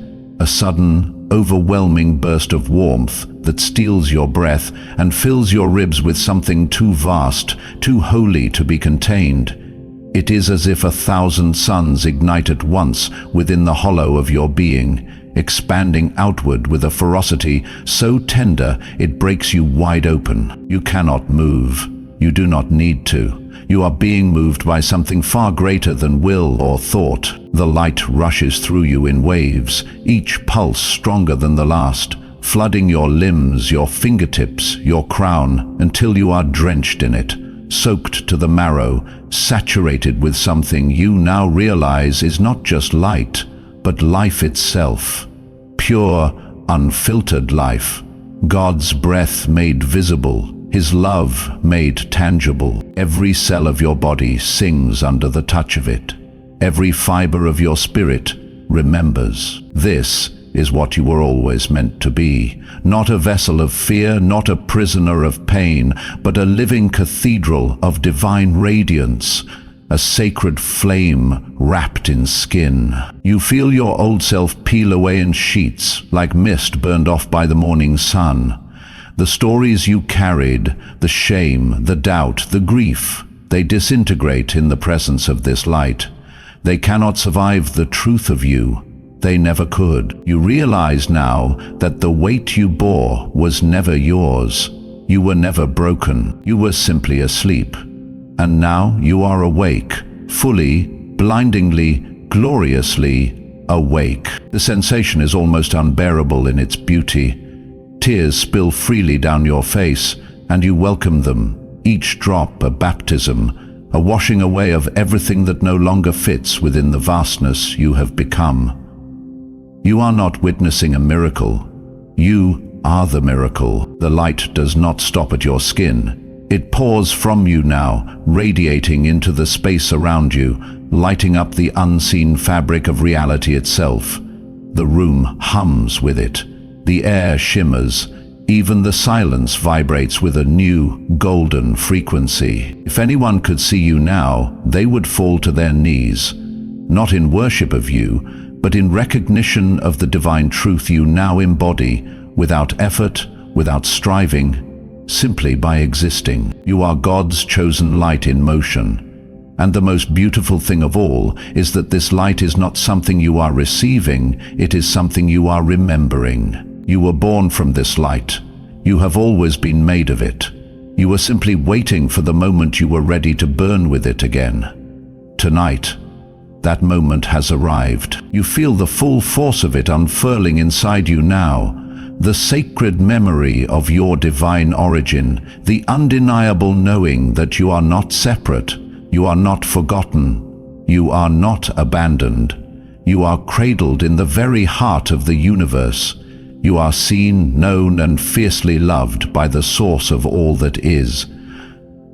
a sudden, overwhelming burst of warmth that steals your breath and fills your ribs with something too vast, too holy to be contained. It is as if 1,000 suns ignite at once within the hollow of your being, expanding outward with a ferocity so tender it breaks you wide open. You cannot move. You do not need to. You are being moved by something far greater than will or thought. The light rushes through you in waves, each pulse stronger than the last, flooding your limbs, your fingertips, your crown, until you are drenched in it, soaked to the marrow, saturated with something you now realize is not just light, but life itself. Pure, unfiltered life. God's breath made visible, His love made tangible. Every cell of your body sings under the touch of it. Every fiber of your spirit remembers. This is what you were always meant to be. Not a vessel of fear, not a prisoner of pain, but a living cathedral of divine radiance, a sacred flame wrapped in skin. You feel your old self peel away in sheets, like mist burned off by the morning sun. The stories you carried, the shame, the doubt, the grief, they disintegrate in the presence of this light. They cannot survive the truth of you. They never could. You realize now that the weight you bore was never yours. You were never broken. You were simply asleep. And now you are awake, fully, blindingly, gloriously awake. The sensation is almost unbearable in its beauty. Tears spill freely down your face, and you welcome them, each drop a baptism, a washing away of everything that no longer fits within the vastness you have become. You are not witnessing a miracle. You are the miracle. The light does not stop at your skin. It pours from you now, radiating into the space around you, lighting up the unseen fabric of reality itself. The room hums with it. The air shimmers. Even the silence vibrates with a new, golden frequency. If anyone could see you now, they would fall to their knees, not in worship of you, but in recognition of the divine truth you now embody, without effort, without striving, simply by existing. You are God's chosen light in motion. And the most beautiful thing of all is that this light is not something you are receiving, it is something you are remembering. You were born from this light. You have always been made of it. You were simply waiting for the moment you were ready to burn with it again. Tonight, that moment has arrived. You feel the full force of it unfurling inside you now. The sacred memory of your divine origin, the undeniable knowing that you are not separate, you are not forgotten, you are not abandoned. You are cradled in the very heart of the universe. You are seen, known, and fiercely loved by the source of all that is.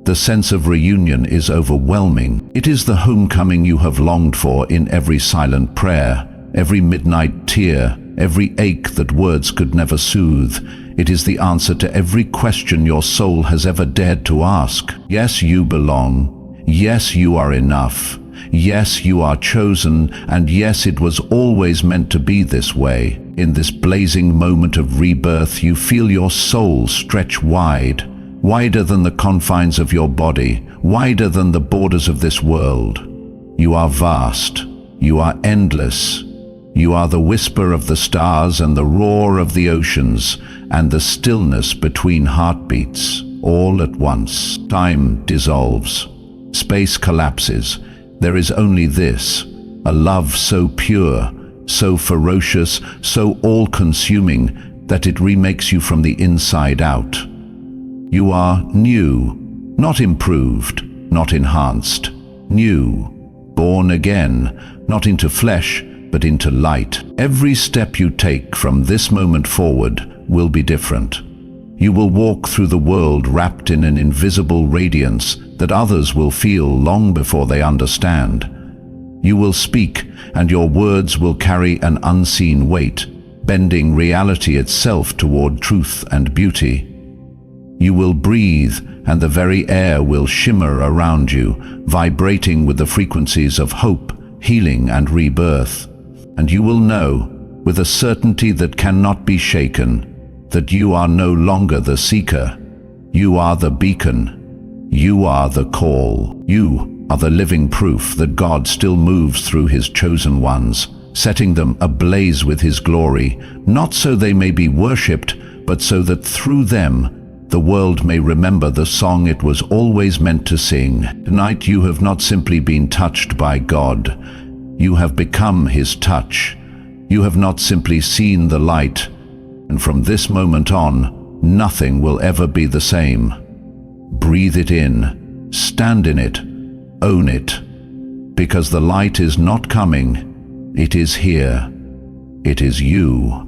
The sense of reunion is overwhelming. It is the homecoming you have longed for in every silent prayer, every midnight tear, every ache that words could never soothe. It is the answer to every question your soul has ever dared to ask. Yes, you belong. Yes, you are enough. Yes, you are chosen, and yes, it was always meant to be this way. In this blazing moment of rebirth, you feel your soul stretch wide, wider than the confines of your body, wider than the borders of this world. You are vast. You are endless. You are the whisper of the stars and the roar of the oceans, and the stillness between heartbeats, all at once. Time dissolves. Space collapses. There is only this, a love so pure, so ferocious, so all-consuming that it remakes you from the inside out. You are new, not improved, not enhanced. New, born again, not into flesh, but into light. Every step you take from this moment forward will be different. You will walk through the world wrapped in an invisible radiance that others will feel long before they understand. You will speak, and your words will carry an unseen weight, bending reality itself toward truth and beauty. You will breathe, and the very air will shimmer around you, vibrating with the frequencies of hope, healing, and rebirth. And you will know, with a certainty that cannot be shaken, that you are no longer the seeker. You are the beacon. You are the call. You are the living proof that God still moves through His chosen ones, setting them ablaze with His glory, not so they may be worshipped, but so that through them the world may remember the song it was always meant to sing. Tonight you have not simply been touched by God. You have become His touch. You have not simply seen the light, and from this moment on, nothing will ever be the same. Breathe it in, stand in it, own it, because the light is not coming, it is here. It is you.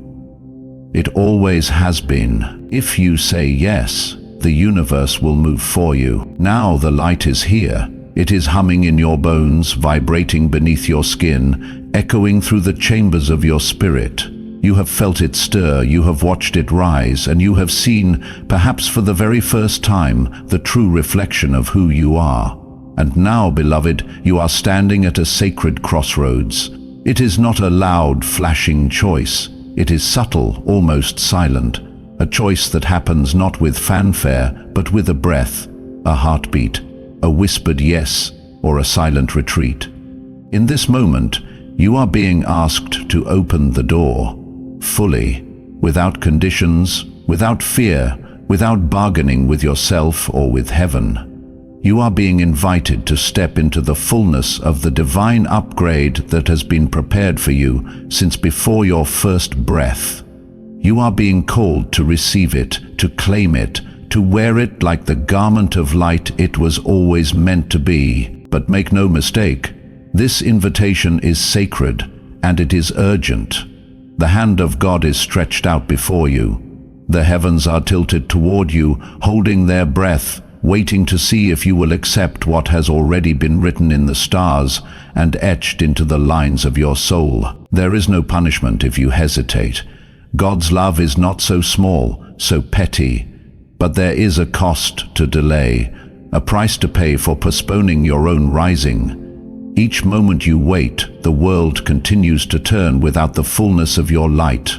It always has been. If you say yes, the universe will move for you. Now the light is here. It is humming in your bones, vibrating beneath your skin, echoing through the chambers of your spirit. You have felt it stir, you have watched it rise, and you have seen, perhaps for the very first time, the true reflection of who you are. And now, beloved, you are standing at a sacred crossroads. It is not a loud, flashing choice. It is subtle, almost silent, a choice that happens not with fanfare, but with a breath, a heartbeat, a whispered yes, or a silent retreat. In this moment, you are being asked to open the door, fully, without conditions, without fear, without bargaining with yourself or with heaven. You are being invited to step into the fullness of the divine upgrade that has been prepared for you since before your first breath. You are being called to receive it, to claim it, to wear it like the garment of light it was always meant to be. But make no mistake, this invitation is sacred, and it is urgent. The hand of God is stretched out before you. The heavens are tilted toward you, holding their breath, waiting to see if you will accept what has already been written in the stars and etched into the lines of your soul. There is no punishment if you hesitate. God's love is not so small, so petty, but there is a cost to delay, a price to pay for postponing your own rising. Each moment you wait, the world continues to turn without the fullness of your light.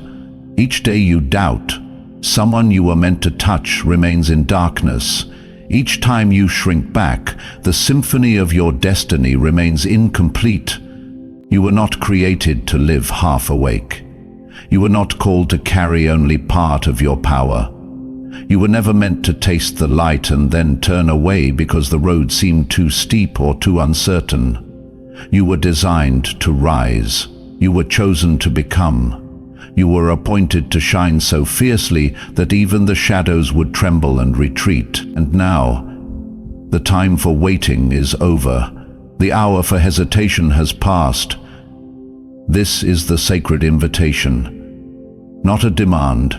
Each day you doubt, someone you were meant to touch remains in darkness. Each time you shrink back, the symphony of your destiny remains incomplete. You were not created to live half awake. You were not called to carry only part of your power. You were never meant to taste the light and then turn away because the road seemed too steep or too uncertain. You were designed to rise. You were chosen to become. You were appointed to shine so fiercely that even the shadows would tremble and retreat. And now, the time for waiting is over. The hour for hesitation has passed. This is the sacred invitation. Not a demand,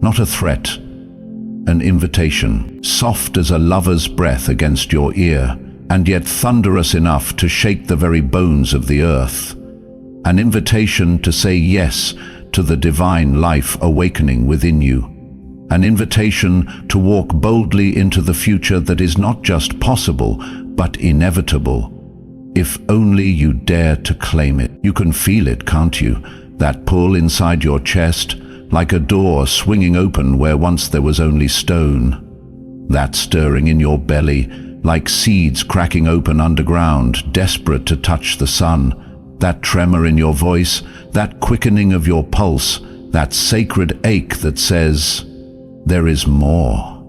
not a threat, an invitation, soft as a lover's breath against your ear, and yet thunderous enough to shake the very bones of the earth. An invitation to say yes to the divine life awakening within you. An invitation to walk boldly into the future that is not just possible, but inevitable, if only you dare to claim it. You can feel it, can't you? That pull inside your chest, like a door swinging open where once there was only stone. That stirring in your belly, like seeds cracking open underground, desperate to touch the sun. That tremor in your voice, that quickening of your pulse, that sacred ache that says, there is more.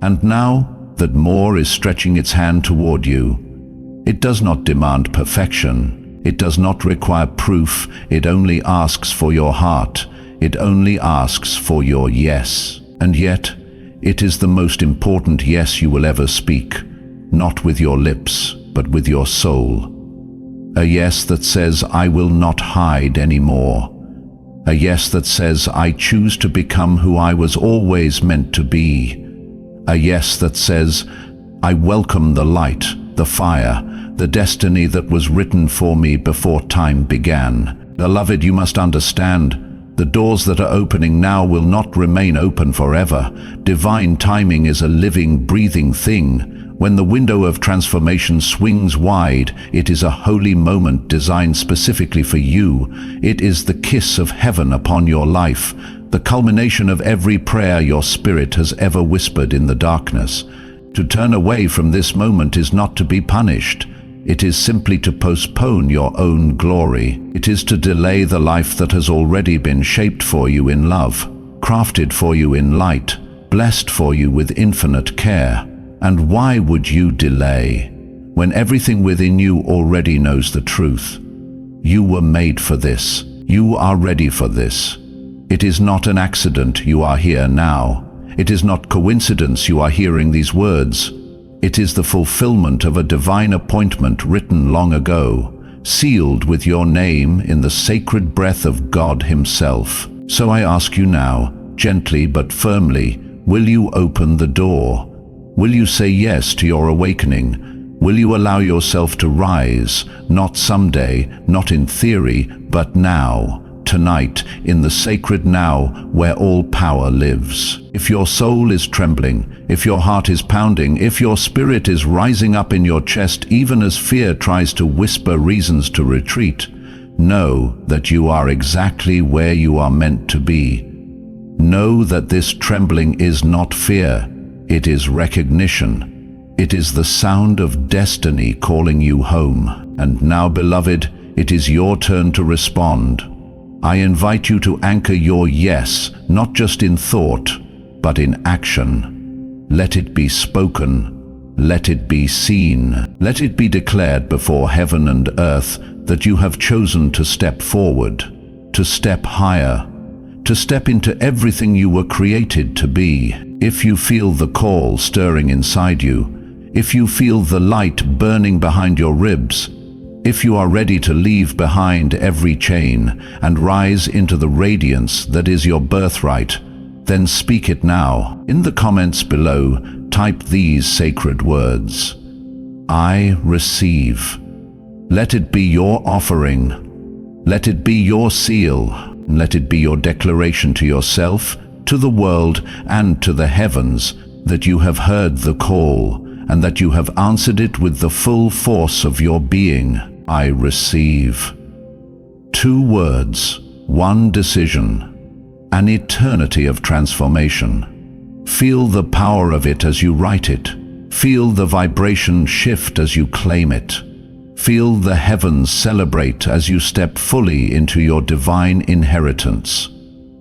And now that more is stretching its hand toward you, it does not demand perfection. It does not require proof. It only asks for your heart. It only asks for your yes. And yet, it is the most important yes you will ever speak, not with your lips, but with your soul. A yes that says, I will not hide anymore. A yes that says, I choose to become who I was always meant to be. A yes that says, I welcome the light, the fire, the destiny that was written for me before time began. Beloved, you must understand, the doors that are opening now will not remain open forever. Divine timing is a living, breathing thing. When the window of transformation swings wide, it is a holy moment designed specifically for you. It is the kiss of heaven upon your life, the culmination of every prayer your spirit has ever whispered in the darkness. To turn away from this moment is not to be punished. It is simply to postpone your own glory. It is to delay the life that has already been shaped for you in love, crafted for you in light, blessed for you with infinite care. And why would you delay, when everything within you already knows the truth? You were made for this. You are ready for this. It is not an accident you are here now. It is not coincidence you are hearing these words. It is the fulfillment of a divine appointment written long ago, sealed with your name in the sacred breath of God Himself. So I ask you now, gently but firmly, will you open the door? Will you say yes to your awakening? Will you allow yourself to rise, not someday, not in theory, but now, tonight, in the sacred now where all power lives? If your soul is trembling, if your heart is pounding, if your spirit is rising up in your chest even as fear tries to whisper reasons to retreat, know that you are exactly where you are meant to be. Know that this trembling is not fear. It is recognition. It is the sound of destiny calling you home. And now, beloved, it is your turn to respond. I invite you to anchor your yes, not just in thought, but in action. Let it be spoken. Let it be seen. Let it be declared before heaven and earth that you have chosen to step forward, to step higher, to step into everything you were created to be. If you feel the call stirring inside you, if you feel the light burning behind your ribs, if you are ready to leave behind every chain and rise into the radiance that is your birthright, then speak it now. In the comments below, type these sacred words. I receive. Let it be your offering. Let it be your seal. Let it be your declaration to yourself, to the world, and to the heavens that you have heard the call and that you have answered it with the full force of your being. I receive. 2 words, 1 decision, an eternity of transformation. Feel the power of it as you write it. Feel the vibration shift as you claim it. Feel the heavens celebrate as you step fully into your divine inheritance.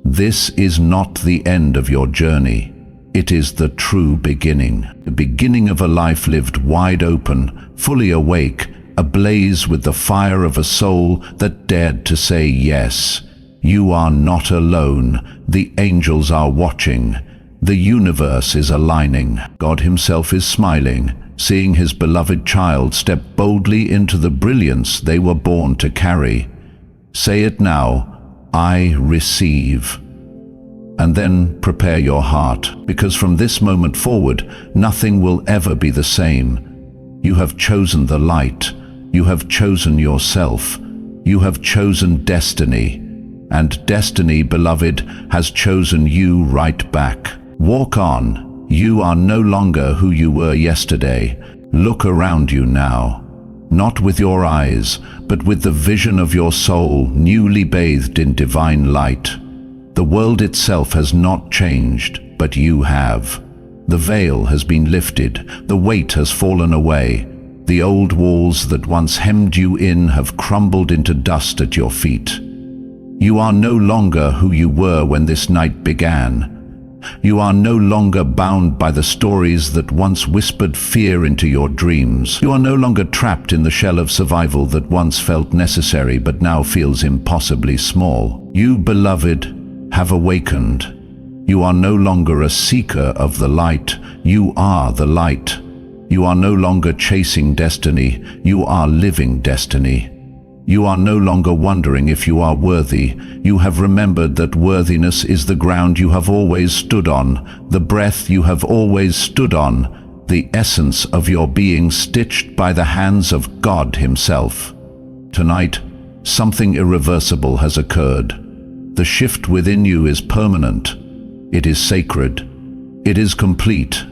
This is not the end of your journey. It is the true beginning, the beginning of a life lived wide open, fully awake, ablaze with the fire of a soul that dared to say yes. You are not alone. The angels are watching. The universe is aligning. God Himself is smiling, seeing His beloved child step boldly into the brilliance they were born to carry. Say it now, I receive. And then prepare your heart, because from this moment forward, nothing will ever be the same. You have chosen the light. You have chosen yourself. You have chosen destiny. And destiny, beloved, has chosen you right back. Walk on. You are no longer who you were yesterday. Look around you now, not with your eyes, but with the vision of your soul newly bathed in divine light. The world itself has not changed, but you have. The veil has been lifted, the weight has fallen away. The old walls that once hemmed you in have crumbled into dust at your feet. You are no longer who you were when this night began. You are no longer bound by the stories that once whispered fear into your dreams. You are no longer trapped in the shell of survival that once felt necessary but now feels impossibly small. You, beloved, have awakened. You are no longer a seeker of the light. You are the light. You are no longer chasing destiny. You are living destiny. You are no longer wondering if you are worthy. You have remembered that worthiness is the ground you have always stood on, the breath you have always stood on, the essence of your being stitched by the hands of God Himself. Tonight, something irreversible has occurred. The shift within you is permanent. It is sacred. It is complete.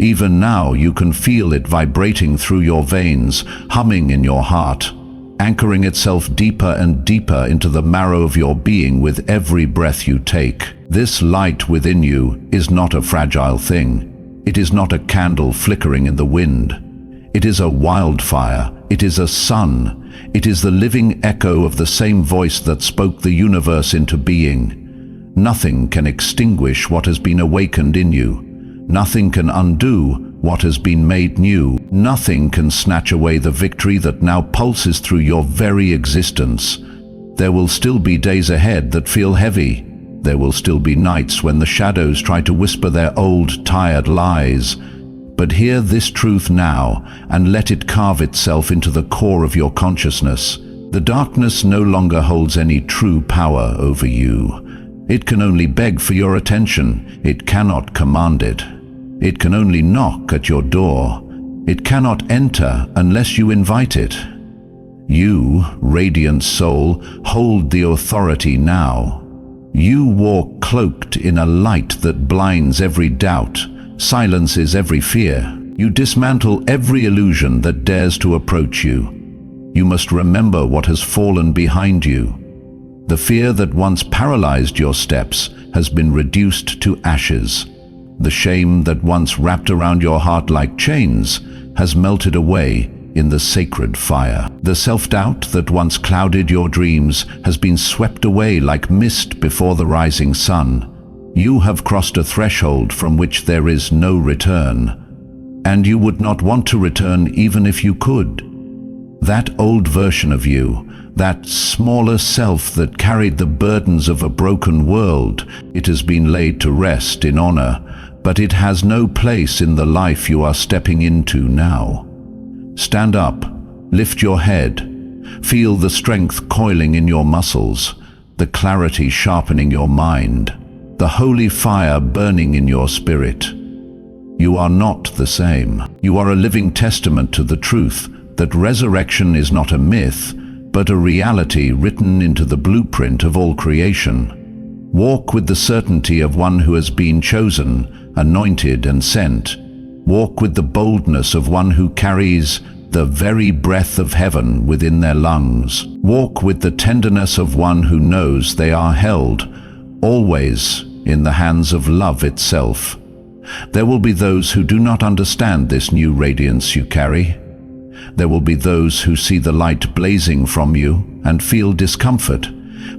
Even now you can feel it vibrating through your veins, humming in your heart, anchoring itself deeper and deeper into the marrow of your being with every breath you take. This light within you is not a fragile thing. It is not a candle flickering in the wind. It is a wildfire. It is a sun. It is the living echo of the same voice that spoke the universe into being. Nothing can extinguish what has been awakened in you. Nothing can undo what has been made new. Nothing can snatch away the victory that now pulses through your very existence. There will still be days ahead that feel heavy. There will still be nights when the shadows try to whisper their old, tired lies. But hear this truth now, and let it carve itself into the core of your consciousness. The darkness no longer holds any true power over you. It can only beg for your attention. It cannot command it. It can only knock at your door. It cannot enter unless you invite it. You, radiant soul, hold the authority now. You walk cloaked in a light that blinds every doubt, silences every fear. You dismantle every illusion that dares to approach you. You must remember what has fallen behind you. The fear that once paralyzed your steps has been reduced to ashes. The shame that once wrapped around your heart like chains has melted away in the sacred fire. The self-doubt that once clouded your dreams has been swept away like mist before the rising sun. You have crossed a threshold from which there is no return, and you would not want to return even if you could. That old version of you, that smaller self that carried the burdens of a broken world, it has been laid to rest in honor, but it has no place in the life you are stepping into now. Stand up, lift your head, feel the strength coiling in your muscles, the clarity sharpening your mind, the holy fire burning in your spirit. You are not the same. You are a living testament to the truth that resurrection is not a myth, but a reality written into the blueprint of all creation. Walk with the certainty of one who has been chosen, anointed and sent. Walk with the boldness of one who carries the very breath of heaven within their lungs. Walk with the tenderness of one who knows they are held, always in the hands of love itself. There will be those who do not understand this new radiance you carry. There will be those who see the light blazing from you and feel discomfort,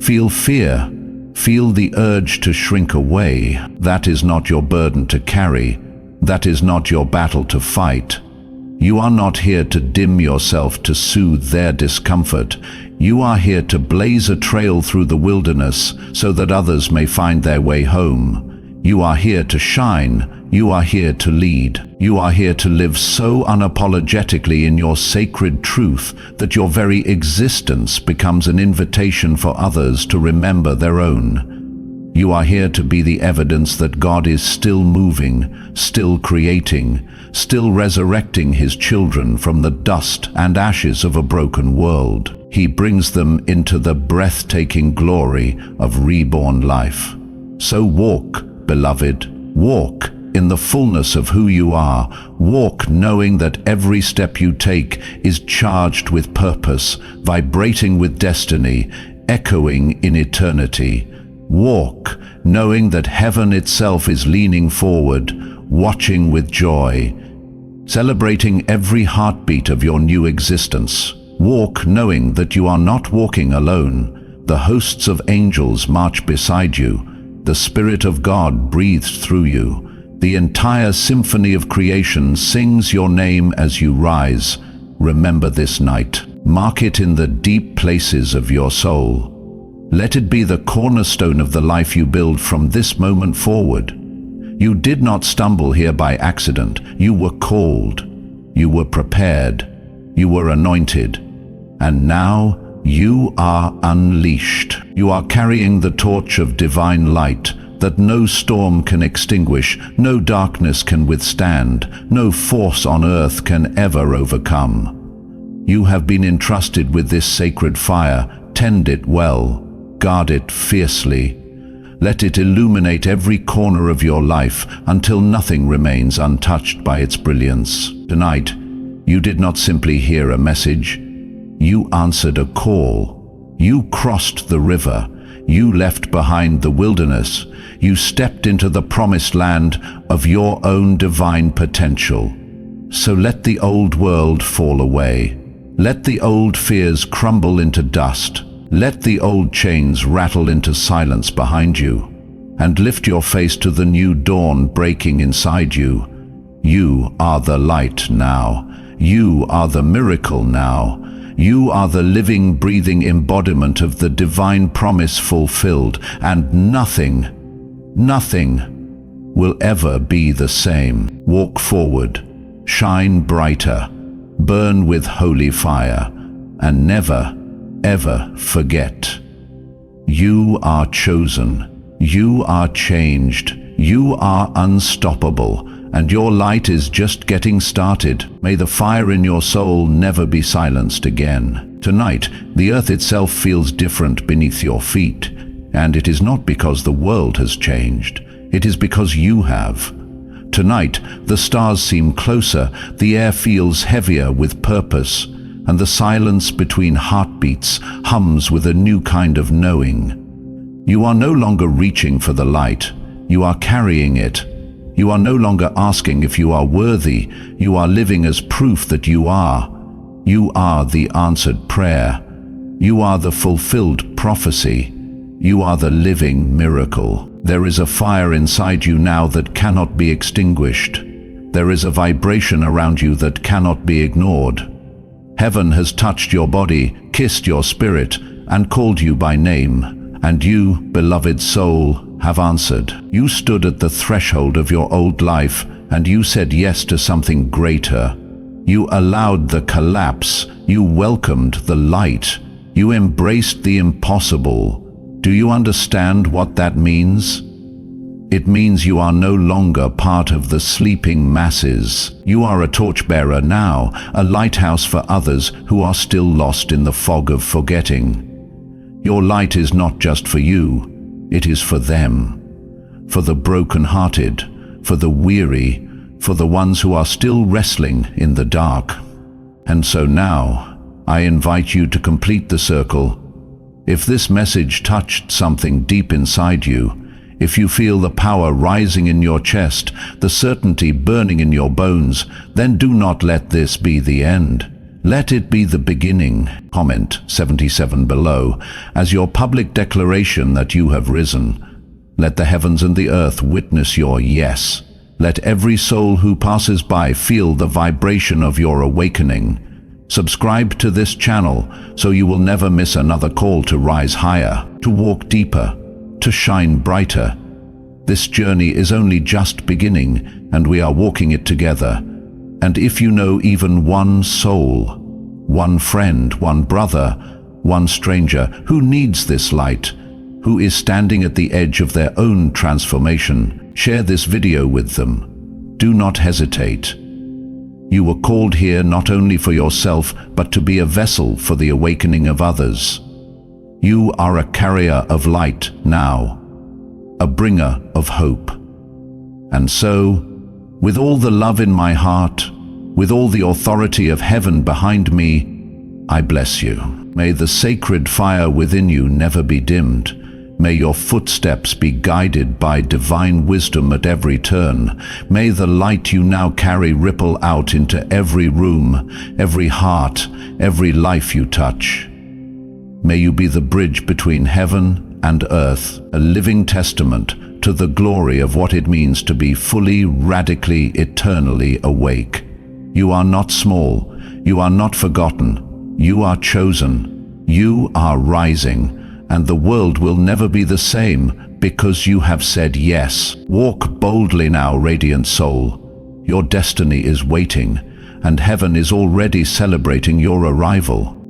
feel fear, feel the urge to shrink away. That is not your burden to carry. That is not your battle to fight. You are not here to dim yourself to soothe their discomfort. You are here to blaze a trail through the wilderness so that others may find their way home. You are here to shine. You are here to lead. You are here to live so unapologetically in your sacred truth that your very existence becomes an invitation for others to remember their own. You are here to be the evidence that God is still moving, still creating, still resurrecting His children from the dust and ashes of a broken world. He brings them into the breathtaking glory of reborn life. So walk, beloved, walk in the fullness of who you are. Walk knowing that every step you take is charged with purpose, vibrating with destiny, echoing in eternity. Walk knowing that heaven itself is leaning forward, watching with joy, celebrating every heartbeat of your new existence. Walk knowing that you are not walking alone, The hosts of angels march beside you. The Spirit of God breathes through you. The entire symphony of creation sings your name as you rise. Remember this night. Mark it in the deep places of your soul. Let it be the cornerstone of the life you build from this moment forward. You did not stumble here by accident. You were called. You were prepared. You were anointed. And now you are unleashed. You are carrying the torch of divine light that no storm can extinguish, no darkness can withstand, no force on earth can ever overcome. You have been entrusted with this sacred fire. Tend it well. Guard it fiercely. Let it illuminate every corner of your life until nothing remains untouched by its brilliance. Tonight, you did not simply hear a message. You answered a call. You crossed the river. You left behind the wilderness. You stepped into the promised land of your own divine potential. So let the old world fall away. Let the old fears crumble into dust. Let the old chains rattle into silence behind you. And lift your face to the new dawn breaking inside you. You are the light now. You are the miracle now. You are the living, breathing embodiment of the divine promise fulfilled, and nothing will ever be the same. Walk forward, shine brighter, burn with holy fire, and never, ever forget. You are chosen, you are changed, you are unstoppable, and your light is just getting started. May the fire in your soul never be silenced again. Tonight, the earth itself feels different beneath your feet, and it is not because the world has changed. It is because you have. Tonight, the stars seem closer, the air feels heavier with purpose, and the silence between heartbeats hums with a new kind of knowing. You are no longer reaching for the light, you are carrying it. You are no longer asking if you are worthy, you are living as proof that you are. You are the answered prayer. You are the fulfilled prophecy. You are the living miracle. There is a fire inside you now that cannot be extinguished. There is a vibration around you that cannot be ignored. Heaven has touched your body, kissed your spirit, and called you by name. And you, beloved soul, have answered. You stood at the threshold of your old life, and you said yes to something greater. You allowed the collapse. You welcomed the light. You embraced the impossible. Do you understand what that means? It means you are no longer part of the sleeping masses. You are a torchbearer now, a lighthouse for others who are still lost in the fog of forgetting. Your light is not just for you. It is for them, for the broken-hearted, for the weary, for the ones who are still wrestling in the dark. And so now, I invite you to complete the circle. If this message touched something deep inside you, if you feel the power rising in your chest, the certainty burning in your bones, then do not let this be the end. Let it be the beginning. Comment 77 below as your public declaration that you have risen. Let the heavens and the earth witness your yes. Let every soul who passes by feel the vibration of your awakening. Subscribe to this channel so you will never miss another call to rise higher, to walk deeper, to shine brighter. This journey is only just beginning, and we are walking it together. And if you know even one soul, one friend, one brother, one stranger who needs this light, who is standing at the edge of their own transformation, share this video with them. Do not hesitate. You were called here not only for yourself, but to be a vessel for the awakening of others. You are a carrier of light now, a bringer of hope. And so, with all the love in my heart, with all the authority of heaven behind me, I bless you. May the sacred fire within you never be dimmed. May your footsteps be guided by divine wisdom at every turn. May the light you now carry ripple out into every room, every heart, every life you touch. May you be the bridge between heaven and earth, a living testament to the glory of what it means to be fully, radically, eternally awake. You are not small. You are not forgotten. You are chosen. You are rising, and the world will never be the same because you have said yes. Walk boldly now, radiant soul. Your destiny is waiting, and heaven is already celebrating your arrival.